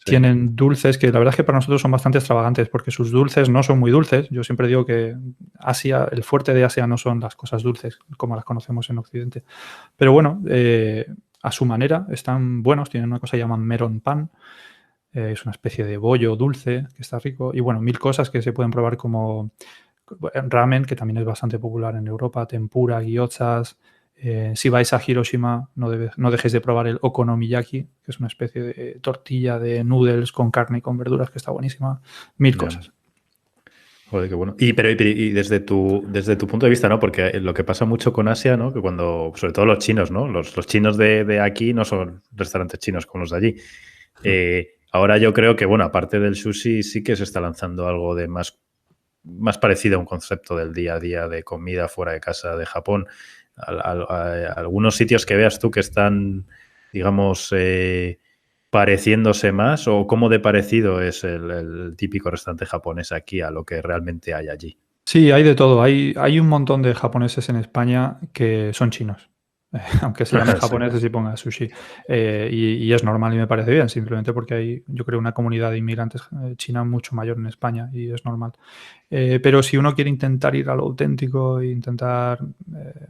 Sí. Tienen dulces que la verdad es que para nosotros son bastante extravagantes porque sus dulces no son muy dulces. Yo siempre digo que Asia, el fuerte de Asia no son las cosas dulces como las conocemos en Occidente. Pero bueno, a su manera están buenos. Tienen una cosa que llaman meron pan. Es una especie de bollo dulce que está rico. Y bueno, 1000 cosas que se pueden probar como ramen, que también es bastante popular en Europa, tempura, gyozas. Si vais a Hiroshima, no dejéis de probar el okonomiyaki, que es una especie de tortilla de noodles con carne y con verduras que está buenísima. 1000 cosas. Joder, qué bueno. Y desde tu punto de vista, ¿no? Porque lo que pasa mucho con Asia, ¿no? Que cuando, sobre todo los chinos, ¿no? Los chinos de aquí no son restaurantes chinos como los de allí. Ahora yo creo que, bueno, aparte del sushi, sí que se está lanzando algo de más parecido a un concepto del día a día de comida fuera de casa de Japón. Algunos sitios que veas tú que están, digamos, pareciéndose más, o cómo de parecido es el típico restaurante japonés aquí a lo que realmente hay allí. Sí, hay de todo. Hay un montón de japoneses en España que son chinos. Aunque se llamen japoneses y ponga sushi. Y es normal y me parece bien, simplemente porque hay, yo creo, una comunidad de inmigrantes china mucho mayor en España y es normal. Pero si uno quiere intentar ir a lo auténtico e intentar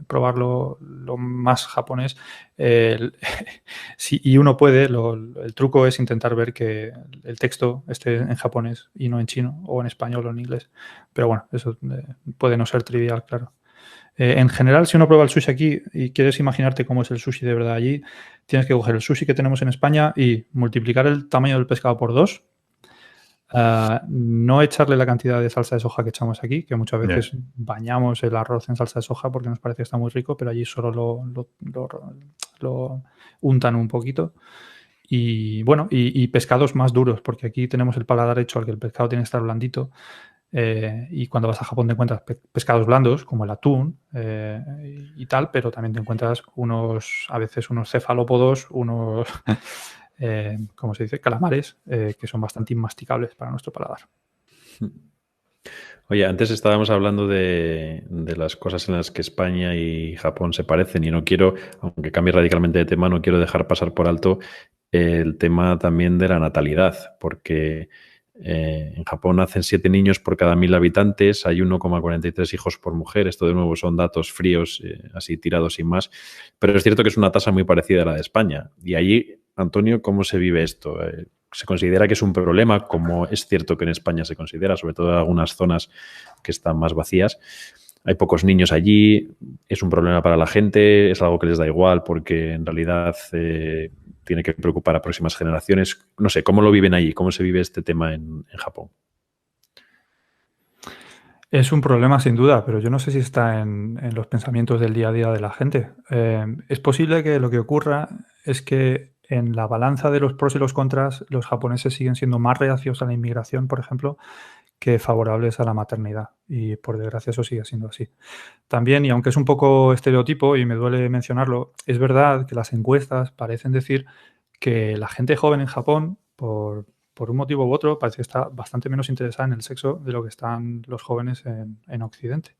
probarlo lo más japonés, y uno puede, el truco es intentar ver que el texto esté en japonés y no en chino o en español o en inglés. Pero bueno, eso puede no ser trivial, claro. En general, si uno prueba el sushi aquí y quieres imaginarte cómo es el sushi de verdad allí, tienes que coger el sushi que tenemos en España y multiplicar el tamaño del pescado por 2. No echarle la cantidad de salsa de soja que echamos aquí, que muchas veces bañamos el arroz en salsa de soja porque nos parece que está muy rico, pero allí solo lo untan un poquito. Y bueno, y pescados más duros, porque aquí tenemos el paladar hecho al que el pescado tiene que estar blandito. Y cuando vas a Japón te encuentras pescados blandos como el atún y tal, pero también te encuentras a veces unos cefalópodos, unos ¿cómo se dice? Calamares, que son bastante inmasticables para nuestro paladar. Oye, antes estábamos hablando de las cosas en las que España y Japón se parecen y no quiero, aunque cambie radicalmente de tema, no quiero dejar pasar por alto el tema también de la natalidad, porque en Japón nacen 7 niños por cada 1000 habitantes, hay 1,43 hijos por mujer. Esto de nuevo son datos fríos, así tirados sin más, pero es cierto que es una tasa muy parecida a la de España. Y allí, Antonio, ¿cómo se vive esto? ¿Se considera que es un problema, como es cierto que en España se considera, sobre todo en algunas zonas que están más vacías? Hay pocos niños allí, es un problema para la gente, es algo que les da igual porque en realidad tiene que preocupar a próximas generaciones. No sé, ¿cómo lo viven allí? ¿Cómo se vive este tema en Japón? Es un problema sin duda, pero yo no sé si está en los pensamientos del día a día de la gente. Es posible que lo que ocurra es que en la balanza de los pros y los contras, los japoneses siguen siendo más reacios a la inmigración, por ejemplo, que favorables a la maternidad. Y por desgracia eso sigue siendo así. También, y aunque es un poco estereotipo y me duele mencionarlo, es verdad que las encuestas parecen decir que la gente joven en Japón, por un motivo u otro, parece que está bastante menos interesada en el sexo de lo que están los jóvenes en Occidente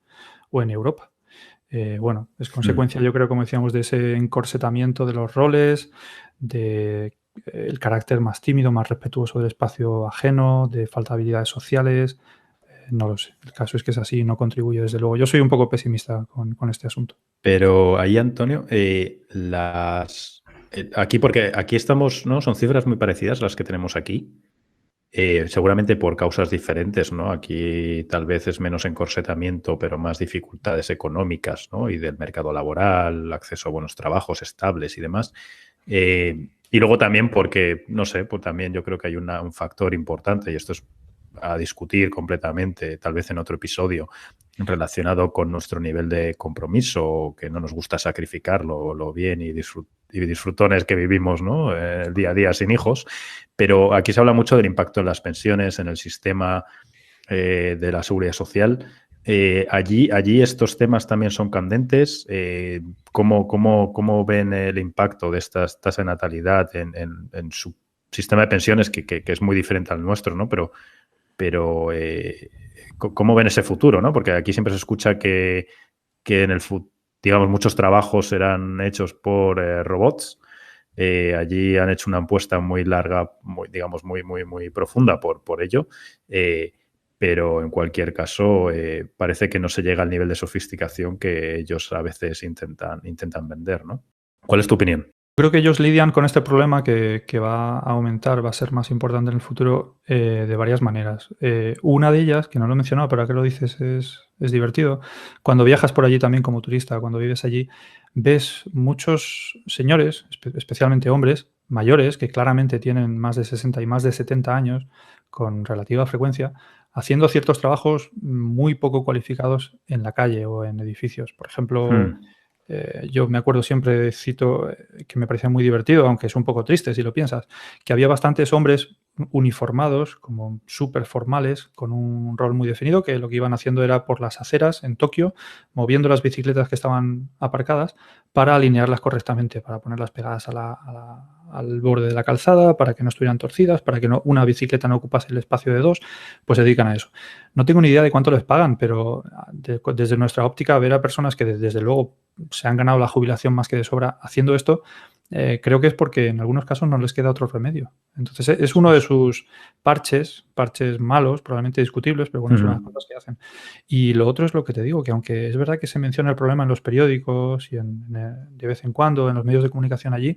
o en Europa. Bueno, es consecuencia, yo creo, como decíamos, de ese encorsetamiento de los roles, de el carácter más tímido, más respetuoso del espacio ajeno, de falta de habilidades sociales. No lo sé. El caso es que es así y no contribuye, desde luego. Yo soy un poco pesimista con este asunto. Pero ahí, Antonio, aquí, porque aquí estamos, ¿no? Son cifras muy parecidas a las que tenemos aquí. Seguramente por causas diferentes, ¿no? Aquí tal vez es menos encorsetamiento, pero más dificultades económicas, ¿no? Y del mercado laboral, acceso a buenos trabajos estables y demás. Y luego también porque, no sé, pues también yo creo que hay un factor importante, y esto es a discutir completamente, tal vez en otro episodio, relacionado con nuestro nivel de compromiso, que no nos gusta sacrificar lo bien y disfrutones que vivimos, ¿no? El día a día sin hijos. Pero aquí se habla mucho del impacto en las pensiones, en el sistema de la seguridad social. Allí estos temas también son candentes. ¿Cómo ven el impacto de esta tasa de natalidad en su sistema de pensiones, que es muy diferente al nuestro, ¿no? Pero ¿cómo ven ese futuro, ¿no? Porque aquí siempre se escucha que en el futuro, digamos, muchos trabajos serán hechos por robots. Allí han hecho una apuesta muy larga, muy profunda por ello. Pero en cualquier caso parece que no se llega al nivel de sofisticación que ellos a veces intentan vender, ¿no? ¿Cuál es tu opinión? Creo que ellos lidian con este problema que va a aumentar, va a ser más importante en el futuro de varias maneras. Una de ellas, que no lo he mencionado, pero ahora que lo dices es divertido, cuando viajas por allí también como turista, cuando vives allí, ves muchos señores, especialmente hombres, mayores, que claramente tienen más de 60 y más de 70 años, con relativa frecuencia, haciendo ciertos trabajos muy poco cualificados en la calle o en edificios. Por ejemplo, yo me acuerdo siempre, cito, que me parecía muy divertido, aunque es un poco triste si lo piensas, que había bastantes hombres uniformados, como súper formales, con un rol muy definido, que lo que iban haciendo era por las aceras en Tokio, moviendo las bicicletas que estaban aparcadas para alinearlas correctamente, para ponerlas pegadas al borde de la calzada, para que no estuvieran torcidas, para que una bicicleta no ocupase el espacio de dos, pues se dedican a eso. No tengo ni idea de cuánto les pagan, pero desde nuestra óptica, ver a personas que desde luego se han ganado la jubilación más que de sobra haciendo esto, creo que es porque en algunos casos no les queda otro remedio. Entonces es uno de sus parches malos, probablemente discutibles, pero bueno, son las cosas que hacen. Y lo otro es lo que te digo, que aunque es verdad que se menciona el problema en los periódicos y de vez en cuando en los medios de comunicación allí,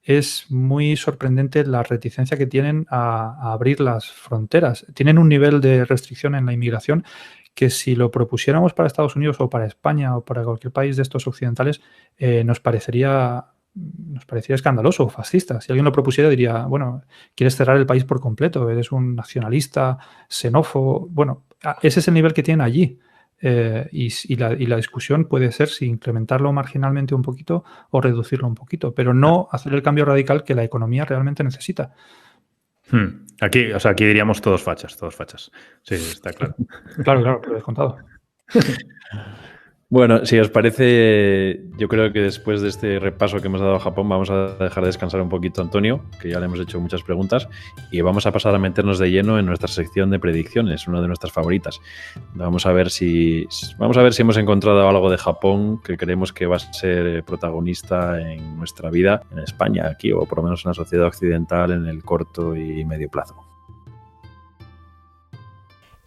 es muy sorprendente la reticencia que tienen a abrir las fronteras. Tienen un nivel de restricción en la inmigración que si lo propusiéramos para Estados Unidos o para España o para cualquier país de estos occidentales, nos parecería escandaloso o fascista. Si alguien lo propusiera diría, bueno, quieres cerrar el país por completo, eres un nacionalista, xenófobo. Bueno, ese es el nivel que tienen allí. Y la discusión puede ser si incrementarlo marginalmente un poquito o reducirlo un poquito, pero no hacer el cambio radical que la economía realmente necesita. Aquí diríamos todos fachas. Sí, está claro. Claro, lo he contado. Bueno, si os parece, yo creo que después de este repaso que hemos dado a Japón vamos a dejar descansar un poquito a Antonio, que ya le hemos hecho muchas preguntas, y vamos a pasar a meternos de lleno en nuestra sección de predicciones, una de nuestras favoritas. Vamos a ver si hemos encontrado algo de Japón que creemos que va a ser protagonista en nuestra vida, en España, aquí, o por lo menos en la sociedad occidental en el corto y medio plazo.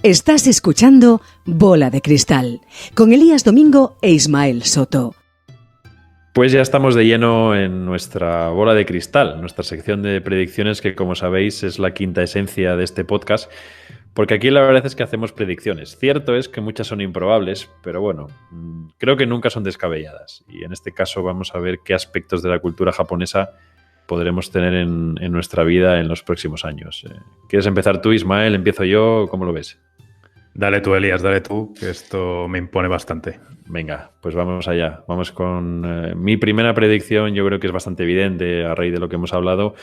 Estás escuchando Bola de Cristal, con Elías Domingo e Ismael Soto. Pues ya estamos de lleno en nuestra bola de cristal, nuestra sección de predicciones que, como sabéis, es la quinta esencia de este podcast, porque aquí la verdad es que hacemos predicciones. Cierto es que muchas son improbables, pero bueno, creo que nunca son descabelladas. Y en este caso vamos a ver qué aspectos de la cultura japonesa podremos tener en nuestra vida en los próximos años. ¿Quieres empezar tú, Ismael? ¿Empiezo yo? ¿Cómo lo ves? Dale tú, Elías, que esto me impone bastante. Venga, pues vamos allá. Vamos con mi primera predicción. Yo creo que es bastante evidente a raíz de lo que hemos hablado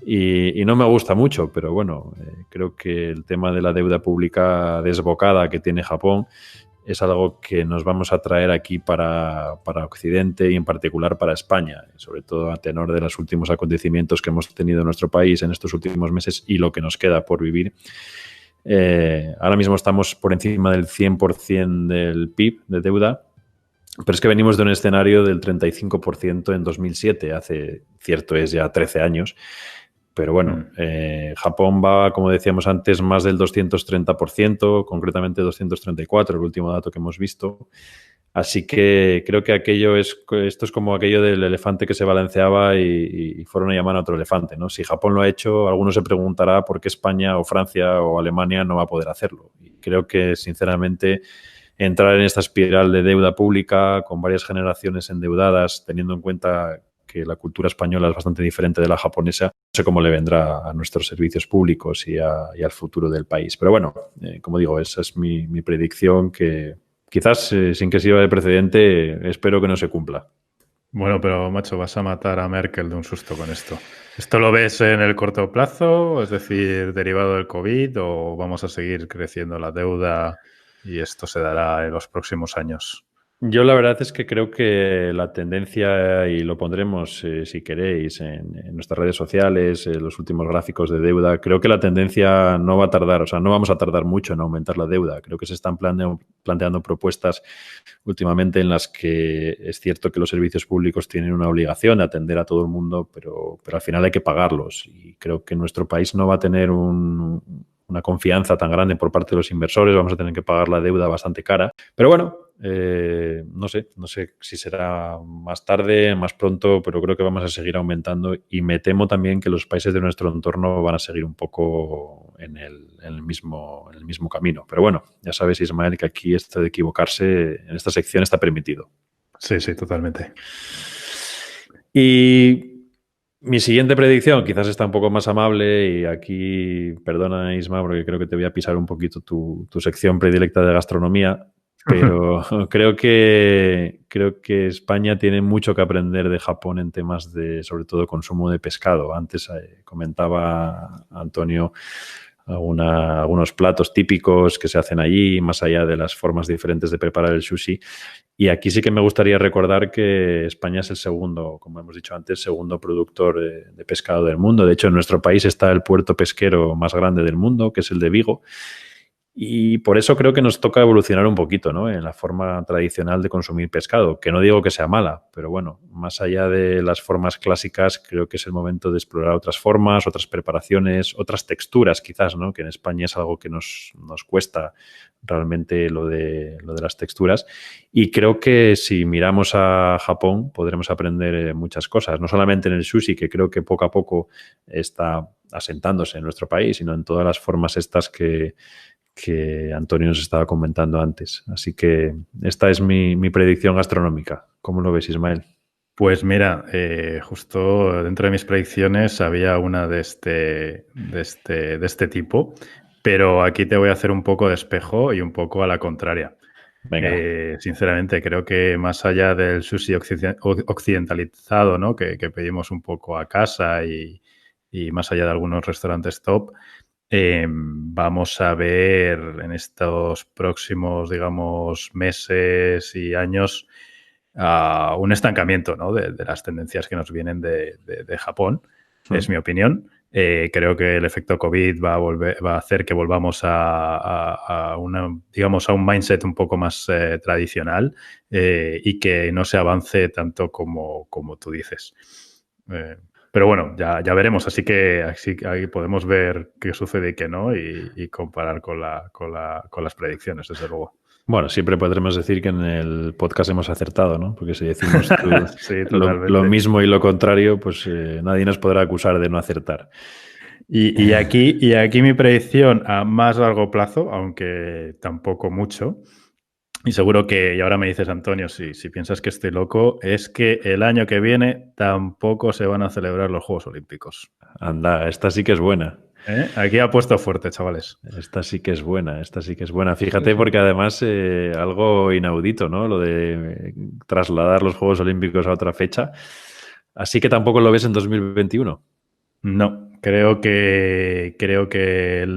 y no me gusta mucho, pero bueno, creo que el tema de la deuda pública desbocada que tiene Japón es algo que nos vamos a traer aquí para Occidente y en particular para España, sobre todo a tenor de los últimos acontecimientos que hemos tenido en nuestro país en estos últimos meses y lo que nos queda por vivir. Ahora mismo estamos por encima del 100% del PIB de deuda, pero es que venimos de un escenario del 35% en 2007, hace, cierto es, ya 13 años. Pero bueno, Japón va, como decíamos antes, más del 230%, concretamente 234%, el último dato que hemos visto. Así que creo que esto es como aquello del elefante que se balanceaba y fueron a llamar a otro elefante, ¿no? Si Japón lo ha hecho, alguno se preguntará por qué España o Francia o Alemania no va a poder hacerlo. Y creo que, sinceramente, entrar en esta espiral de deuda pública con varias generaciones endeudadas, teniendo en cuenta que la cultura española es bastante diferente de la japonesa, no sé cómo le vendrá a nuestros servicios públicos y al futuro del país. Pero bueno, como digo, esa es mi predicción, que quizás sin que sirva de precedente, espero que no se cumpla. Bueno, pero macho, vas a matar a Merkel de un susto con esto. ¿Esto lo ves en el corto plazo, es decir, derivado del COVID, o vamos a seguir creciendo la deuda y esto se dará en los próximos años? Yo la verdad es que creo que la tendencia, y lo pondremos si queréis en nuestras redes sociales, los últimos gráficos de deuda, creo que la tendencia no va a tardar, o sea, no vamos a tardar mucho en aumentar la deuda. Creo que se están planteando propuestas últimamente en las que es cierto que los servicios públicos tienen una obligación de atender a todo el mundo, pero al final hay que pagarlos, y creo que nuestro país no va a tener una confianza tan grande por parte de los inversores, vamos a tener que pagar la deuda bastante cara. Pero bueno, no sé si será más tarde, más pronto, pero creo que vamos a seguir aumentando, y me temo también que los países de nuestro entorno van a seguir un poco en el mismo camino. Pero bueno, ya sabes, Ismael, que aquí esto de equivocarse en esta sección está permitido. Sí, totalmente. Y mi siguiente predicción quizás está un poco más amable, y aquí, perdona, Isma, porque creo que te voy a pisar un poquito tu sección predilecta de gastronomía, pero creo que España tiene mucho que aprender de Japón en temas de, sobre todo, consumo de pescado. Antes comentaba Antonio algunos platos típicos que se hacen allí, más allá de las formas diferentes de preparar el sushi. Y aquí sí que me gustaría recordar que España es el segundo, como hemos dicho antes, segundo productor de pescado del mundo. De hecho, en nuestro país está el puerto pesquero más grande del mundo, que es el de Vigo. Y por eso creo que nos toca evolucionar un poquito, ¿no?, en la forma tradicional de consumir pescado, que no digo que sea mala, pero bueno, más allá de las formas clásicas, creo que es el momento de explorar otras formas, otras preparaciones, otras texturas quizás, ¿no?, que en España es algo que nos cuesta realmente lo de las texturas. Y creo que si miramos a Japón podremos aprender muchas cosas, no solamente en el sushi, que creo que poco a poco está asentándose en nuestro país, sino en todas las formas estas que Antonio nos estaba comentando antes. Así que esta es mi predicción gastronómica. ¿Cómo lo ves, Ismael? Pues mira, justo dentro de mis predicciones había una de este tipo, pero aquí te voy a hacer un poco de espejo y un poco a la contraria. Venga. Sinceramente, creo que más allá del sushi occidentalizado, ¿no?, que pedimos un poco a casa y más allá de algunos restaurantes top, vamos a ver en estos próximos, digamos, meses y años un estancamiento, ¿no?, de las tendencias que nos vienen de Japón. Es mi opinión. Creo que el efecto COVID va a hacer que volvamos a un mindset un poco más tradicional, y que no se avance tanto como tú dices. Pero bueno, ya veremos. Así que ahí podemos ver qué sucede y qué no, y comparar con las predicciones, desde luego. Bueno, siempre podremos decir que en el podcast hemos acertado, ¿no? Porque si decimos sí, lo mismo y lo contrario, pues nadie nos podrá acusar de no acertar. Y aquí mi predicción a más largo plazo, aunque tampoco mucho, y seguro que, y ahora me dices, Antonio, si piensas que estoy loco, es que el año que viene tampoco se van a celebrar los Juegos Olímpicos. Anda, esta sí que es buena. Aquí ha puesto fuerte, chavales. Esta sí que es buena. Fíjate, porque además algo inaudito, ¿no?, lo de trasladar los Juegos Olímpicos a otra fecha. Así que tampoco lo ves en 2021. No, creo que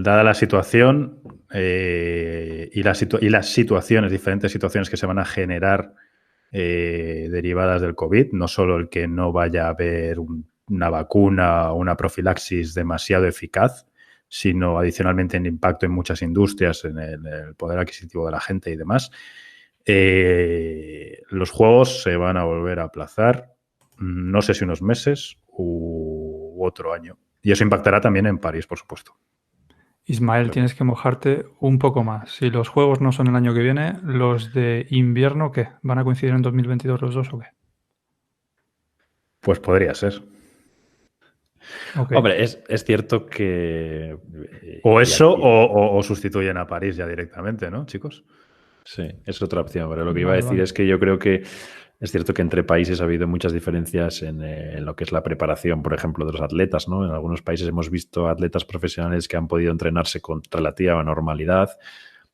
dada la situación y las situaciones, diferentes situaciones que se van a generar derivadas del COVID, no solo el que no vaya a haber una vacuna o una profilaxis demasiado eficaz, sino adicionalmente el impacto en muchas industrias, en el poder adquisitivo de la gente y demás. Los juegos se van a volver a aplazar, no sé si unos meses u otro año. Y eso impactará también en París, por supuesto. Ismael, claro, tienes que mojarte un poco más. Si los juegos no son el año que viene, ¿los de invierno qué? ¿Van a coincidir en 2022 los dos o qué? Pues podría ser. Okay. Hombre, es cierto que... O eso o sustituyen a París ya directamente, ¿no, chicos? Sí, es otra opción. Pero lo que iba a decir es que yo creo que Es cierto que entre países ha habido muchas diferencias en lo que es la preparación, por ejemplo, de los atletas, ¿no? En algunos países hemos visto atletas profesionales que han podido entrenarse con relativa normalidad.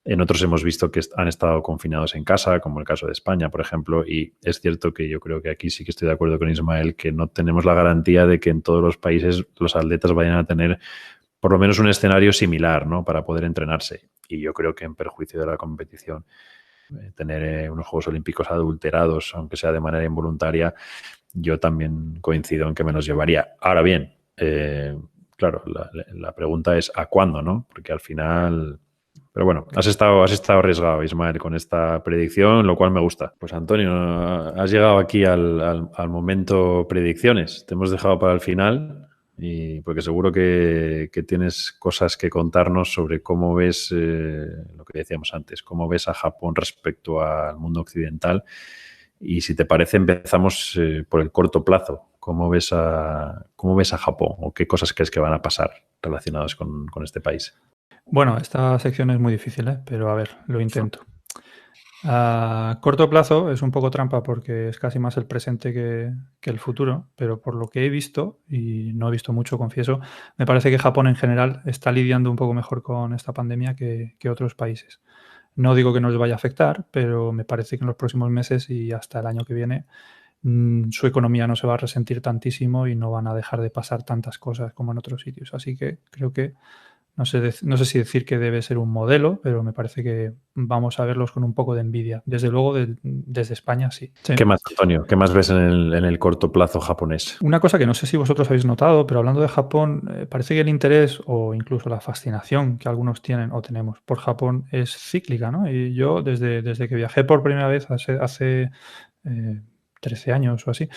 En otros hemos visto que han estado confinados en casa, como el caso de España, por ejemplo. Y es cierto que yo creo que aquí sí que estoy de acuerdo con Ismael, que no tenemos la garantía de que en todos los países los atletas vayan a tener por lo menos un escenario similar, ¿no? Para poder entrenarse. Y yo creo que en perjuicio de la competición, tener unos Juegos Olímpicos adulterados, aunque sea de manera involuntaria, yo también coincido en que me los llevaría. Ahora bien, claro, la pregunta es ¿a cuándo, no? Porque al final... Pero bueno, has estado arriesgado, Ismael, con esta predicción, lo cual me gusta. Pues Antonio, has llegado aquí al momento predicciones. Te hemos dejado para el final, y porque seguro que tienes cosas que contarnos sobre cómo ves lo que decíamos antes, cómo ves a Japón respecto al mundo occidental. Y si te parece, empezamos por el corto plazo. ¿Cómo ves a Japón o qué cosas crees que van a pasar relacionadas con este país? Bueno, esta sección es muy difícil, pero a ver, lo intento. A corto plazo es un poco trampa porque es casi más el presente que el futuro, pero por lo que he visto, y no he visto mucho, confieso, me parece que Japón en general está lidiando un poco mejor con esta pandemia que otros países. No digo que no les vaya a afectar, pero me parece que en los próximos meses y hasta el año que viene su economía no se va a resentir tantísimo y no van a dejar de pasar tantas cosas como en otros sitios. Así que creo que no sé si decir que debe ser un modelo, pero me parece que vamos a verlos con un poco de envidia. Desde luego, desde España, sí. ¿Qué más, Antonio? ¿Qué más ves en el corto plazo japonés? Una cosa que no sé si vosotros habéis notado, pero hablando de Japón, parece que el interés o incluso la fascinación que algunos tienen o tenemos por Japón es cíclica, ¿no? Y yo, desde que viajé por primera vez hace 13 años o así,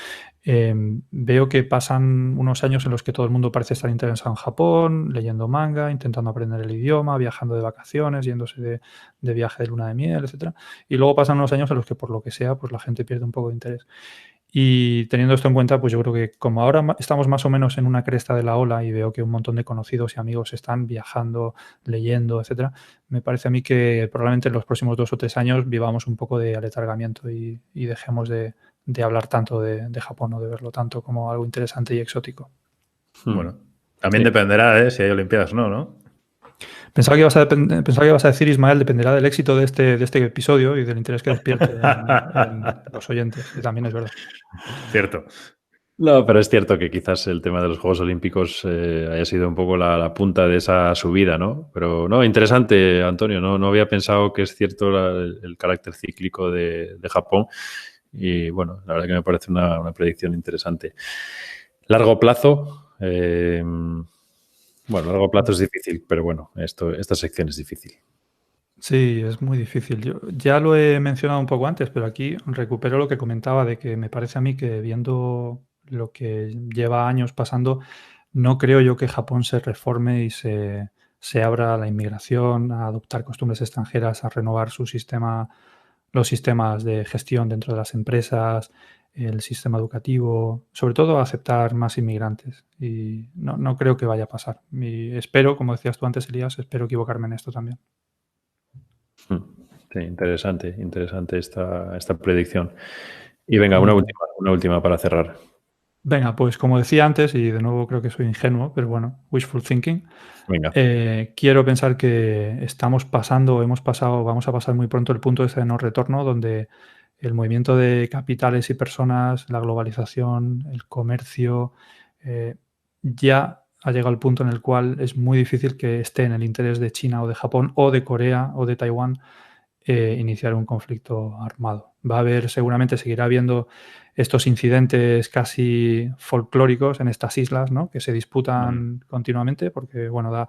veo que pasan unos años en los que todo el mundo parece estar interesado en Japón, leyendo manga, intentando aprender el idioma, viajando de vacaciones, yéndose de viaje de luna de miel, etcétera. Y luego pasan unos años en los que, por lo que sea, pues la gente pierde un poco de interés. Y teniendo esto en cuenta, pues yo creo que como ahora estamos más o menos en una cresta de la ola y veo que un montón de conocidos y amigos están viajando, leyendo, etcétera, me parece a mí que probablemente en los próximos 2 o 3 años vivamos un poco de aletargamiento y dejemos de hablar tanto de Japón o de verlo tanto como algo interesante y exótico. Bueno, también dependerá de si hay Olimpiadas o no. Pensaba que ibas a decir, Ismael, dependerá del éxito de este episodio y del interés que despierte en los oyentes, que también es verdad. Cierto. No, pero es cierto que quizás el tema de los Juegos Olímpicos haya sido un poco la punta de esa subida, ¿no? Pero no, interesante, Antonio. No había pensado que es cierto el carácter cíclico de Japón. Y bueno, la verdad que me parece una predicción interesante. Largo plazo, largo plazo es difícil, pero bueno, esta sección es difícil. Sí, es muy difícil. Yo ya lo he mencionado un poco antes, pero aquí recupero lo que comentaba de que me parece a mí que viendo lo que lleva años pasando, no creo yo que Japón se reforme y se abra a la inmigración, a adoptar costumbres extranjeras, a renovar su sistema, los sistemas de gestión dentro de las empresas, el sistema educativo, sobre todo a aceptar más inmigrantes. Y no creo que vaya a pasar. Y espero, como decías tú antes, Elías, espero equivocarme en esto también. Sí, interesante esta predicción. Y venga, una última para cerrar. Venga, pues como decía antes, y de nuevo creo que soy ingenuo, pero bueno, wishful thinking. Venga. Quiero pensar que hemos pasado, vamos a pasar muy pronto el punto ese de no retorno, donde el movimiento de capitales y personas, la globalización, el comercio, ya ha llegado al punto en el cual es muy difícil que esté en el interés de China o de Japón o de Corea o de Taiwán iniciar un conflicto armado. Seguramente seguirá habiendo estos incidentes casi folclóricos en estas islas, ¿no? Que se disputan continuamente porque, bueno,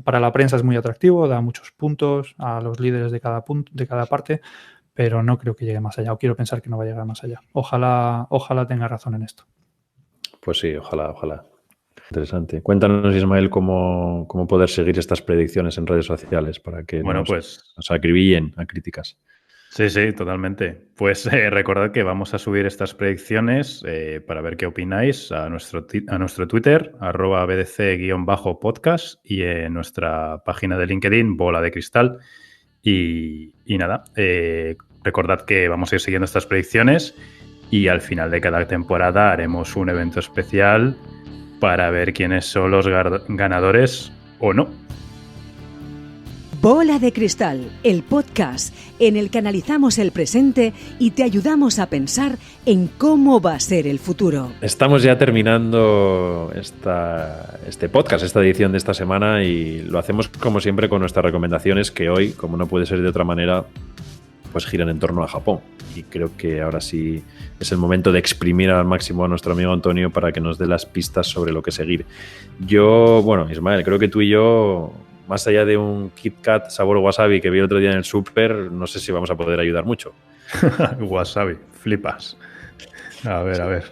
para la prensa es muy atractivo, da muchos puntos a los líderes de cada parte, pero no creo que llegue más allá, o quiero pensar que no va a llegar más allá. Ojalá tenga razón en esto. Pues sí, ojalá. Interesante. Cuéntanos, Ismael, cómo poder seguir estas predicciones en redes sociales para que nos acribillen a críticas. Sí, totalmente. Pues recordad que vamos a subir estas predicciones para ver qué opináis a nuestro Twitter, @bdc_podcast, y en nuestra página de LinkedIn, Bola de Cristal. Y nada, recordad que vamos a ir siguiendo estas predicciones y al final de cada temporada haremos un evento especial para ver quiénes son los ganadores o no. Bola de Cristal, el podcast en el que analizamos el presente y te ayudamos a pensar en cómo va a ser el futuro. Estamos ya terminando este podcast, esta edición de esta semana, y lo hacemos como siempre con nuestras recomendaciones, que hoy, como no puede ser de otra manera, pues giran en torno a Japón. Y creo que ahora sí es el momento de exprimir al máximo a nuestro amigo Antonio para que nos dé las pistas sobre lo que seguir. Bueno, Ismael, creo que tú y yo, más allá de un Kit Kat sabor wasabi que vi el otro día en el súper, no sé si vamos a poder ayudar mucho. Wasabi, flipas. A ver.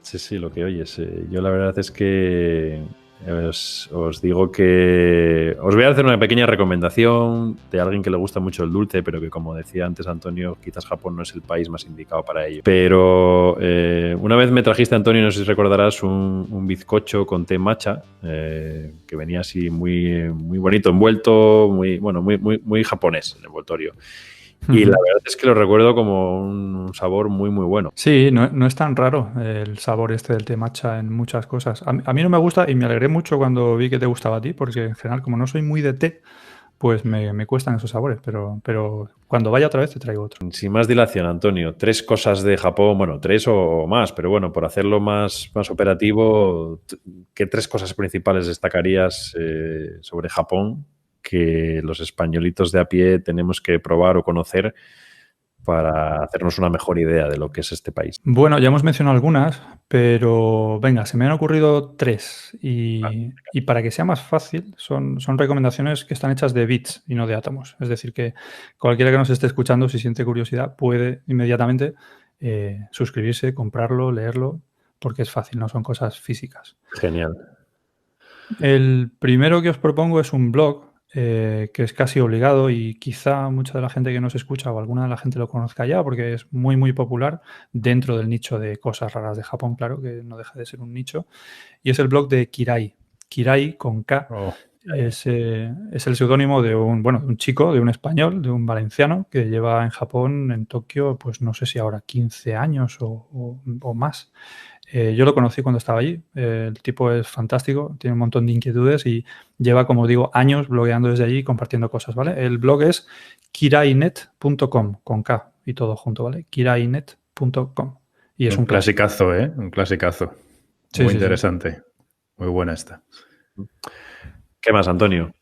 Sí, lo que oyes. Yo la verdad es que os digo que os voy a hacer una pequeña recomendación de alguien que le gusta mucho el dulce, pero que, como decía antes Antonio, quizás Japón no es el país más indicado para ello. Pero una vez me trajiste, Antonio, no sé si recordarás, un bizcocho con té matcha, que venía así muy, muy bonito envuelto, muy japonés el envoltorio. Y la verdad es que lo recuerdo como un sabor muy, muy bueno. Sí, no es tan raro el sabor este del té matcha en muchas cosas. A mí no me gusta, y me alegré mucho cuando vi que te gustaba a ti, porque en general, como no soy muy de té, pues me cuestan esos sabores, pero cuando vaya otra vez te traigo otro. Sin más dilación, Antonio, 3 cosas de Japón, bueno, 3 o más, pero bueno, por hacerlo más operativo, ¿qué 3 cosas principales destacarías sobre Japón que los españolitos de a pie tenemos que probar o conocer para hacernos una mejor idea de lo que es este país? Bueno, ya hemos mencionado algunas, pero venga, se me han ocurrido 3 y para que sea más fácil, son recomendaciones que están hechas de bits y no de átomos. Es decir, que cualquiera que nos esté escuchando, si siente curiosidad, puede inmediatamente suscribirse, comprarlo, leerlo, porque es fácil, no son cosas físicas. Genial. El primero que os propongo es un blog que es casi obligado, y quizá mucha de la gente que nos escucha o alguna de la gente lo conozca ya, porque es muy, muy popular dentro del nicho de cosas raras de Japón, claro, que no deja de ser un nicho, y es el blog de Kirai. Kirai con K. Es el seudónimo de un chico, de un español, de un valenciano que lleva en Japón, en Tokio, pues no sé si ahora 15 años o más. Yo lo conocí cuando estaba allí. El tipo es fantástico, tiene un montón de inquietudes y lleva, como digo, años blogueando desde allí y compartiendo cosas, ¿vale? El blog es kirainet.com, con K y todo junto, ¿vale? kirainet.com. Y es un clasicazo, ¿eh? Un clasicazo. Sí, muy sí, interesante. Sí. Muy buena esta. ¿Qué más, Antonio?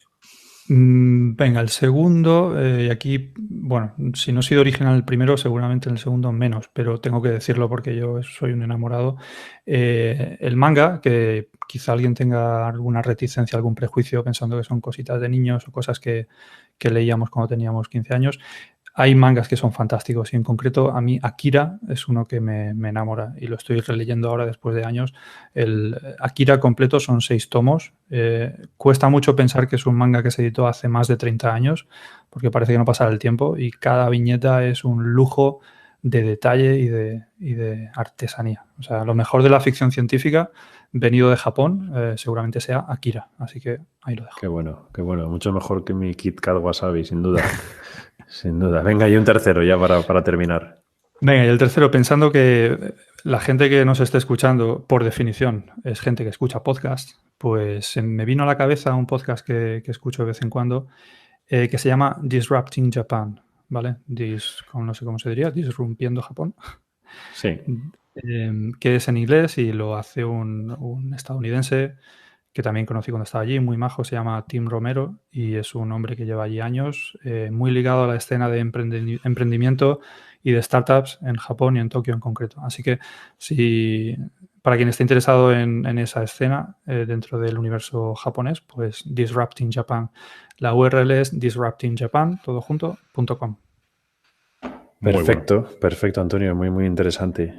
Venga, el segundo, y aquí, bueno, si no he sido original el primero, seguramente en el segundo menos, pero tengo que decirlo porque yo soy un enamorado. El manga, que quizá alguien tenga alguna reticencia, algún prejuicio pensando que son cositas de niños o cosas que leíamos cuando teníamos 15 años. Hay mangas que son fantásticos y en concreto a mí Akira es uno que me enamora y lo estoy releyendo ahora después de años. El Akira completo son 6 tomos. Cuesta mucho pensar que es un manga que se editó hace más de 30 años porque parece que no pasa el tiempo y cada viñeta es un lujo de detalle y de artesanía. O sea, lo mejor de la ficción científica venido de Japón seguramente sea Akira. Así que ahí lo dejo. Qué bueno. Mucho mejor que mi Kit Kat Wasabi, sin duda. Sin duda. Venga, y un tercero ya para terminar. Venga, y el tercero, pensando que la gente que nos esté escuchando, por definición, es gente que escucha podcasts, pues me vino a la cabeza un podcast que escucho de vez en cuando, que se llama Disrupting Japan, ¿vale? No sé cómo se diría, Disrumpiendo Japón. Sí. Que es en inglés y lo hace un estadounidense que también conocí cuando estaba allí, muy majo, se llama Tim Romero y es un hombre que lleva allí años, muy ligado a la escena de emprendimiento y de startups en Japón y en Tokio en concreto. Así que para quien esté interesado en esa escena dentro del universo japonés, pues Disrupting Japan. La URL es disruptingjapan.com. Perfecto, Antonio, muy, muy interesante.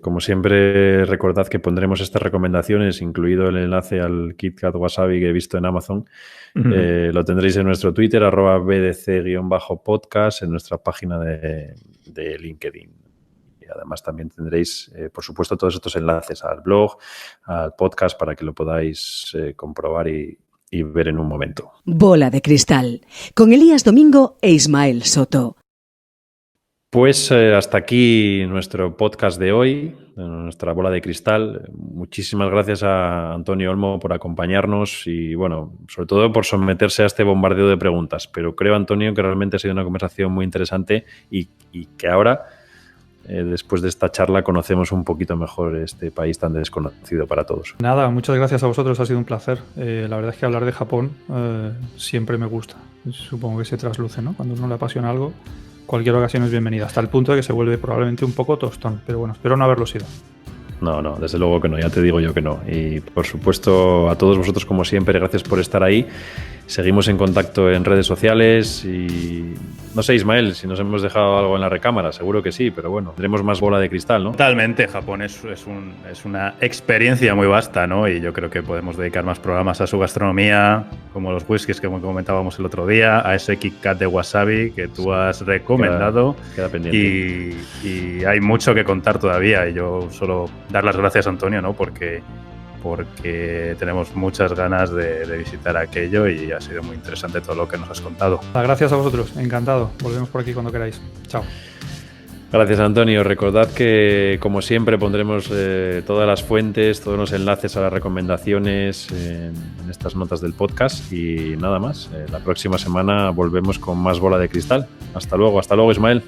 Como siempre, recordad que pondremos estas recomendaciones, incluido el enlace al Kit Kat Wasabi que he visto en Amazon. Lo tendréis en nuestro Twitter, @bdc_podcast, en nuestra página de LinkedIn. Y además también tendréis, por supuesto, todos estos enlaces al blog, al podcast, para que lo podáis comprobar y ver en un momento. Bola de Cristal, con Elías Domingo e Ismael Soto. Pues hasta aquí nuestro podcast de hoy, nuestra bola de cristal. Muchísimas gracias a Antonio Olmo por acompañarnos y, bueno, sobre todo por someterse a este bombardeo de preguntas. Pero creo, Antonio, que realmente ha sido una conversación muy interesante y que ahora, después de esta charla, conocemos un poquito mejor este país tan desconocido para todos. Nada, muchas gracias a vosotros, ha sido un placer. La verdad es que hablar de Japón siempre me gusta. Supongo que se trasluce, ¿no? Cuando uno le apasiona algo, cualquier ocasión es bienvenida, hasta el punto de que se vuelve probablemente un poco tostón, pero bueno, espero no haberlo sido. No, desde luego que no, ya te digo yo que no. Y por supuesto a todos vosotros, como siempre, gracias por estar ahí. Seguimos en contacto en redes sociales y no sé, Ismael, si nos hemos dejado algo en la recámara, seguro que sí, pero bueno, tendremos más bola de cristal, ¿no? Totalmente, Japón es una experiencia muy vasta, ¿no? Y yo creo que podemos dedicar más programas a su gastronomía, como los whiskies que comentábamos el otro día, a ese Kit Kat de wasabi que tú has recomendado. Queda pendiente. Y hay mucho que contar todavía y yo solo dar las gracias a Antonio, ¿no? Porque tenemos muchas ganas de visitar aquello y ha sido muy interesante todo lo que nos has contado. Gracias a vosotros, encantado. Volvemos por aquí cuando queráis. Chao. Gracias, Antonio. Recordad que, como siempre, pondremos todas las fuentes, todos los enlaces a las recomendaciones en estas notas del podcast y nada más. La próxima semana volvemos con más bola de cristal. Hasta luego, Ismael.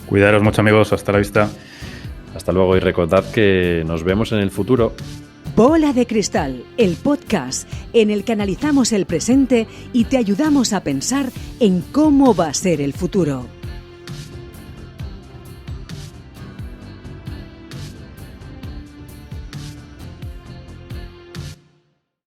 Cuidaros mucho, amigos. Hasta la vista. Hasta luego y recordad que nos vemos en el futuro. Bola de Cristal, el podcast en el que analizamos el presente y te ayudamos a pensar en cómo va a ser el futuro.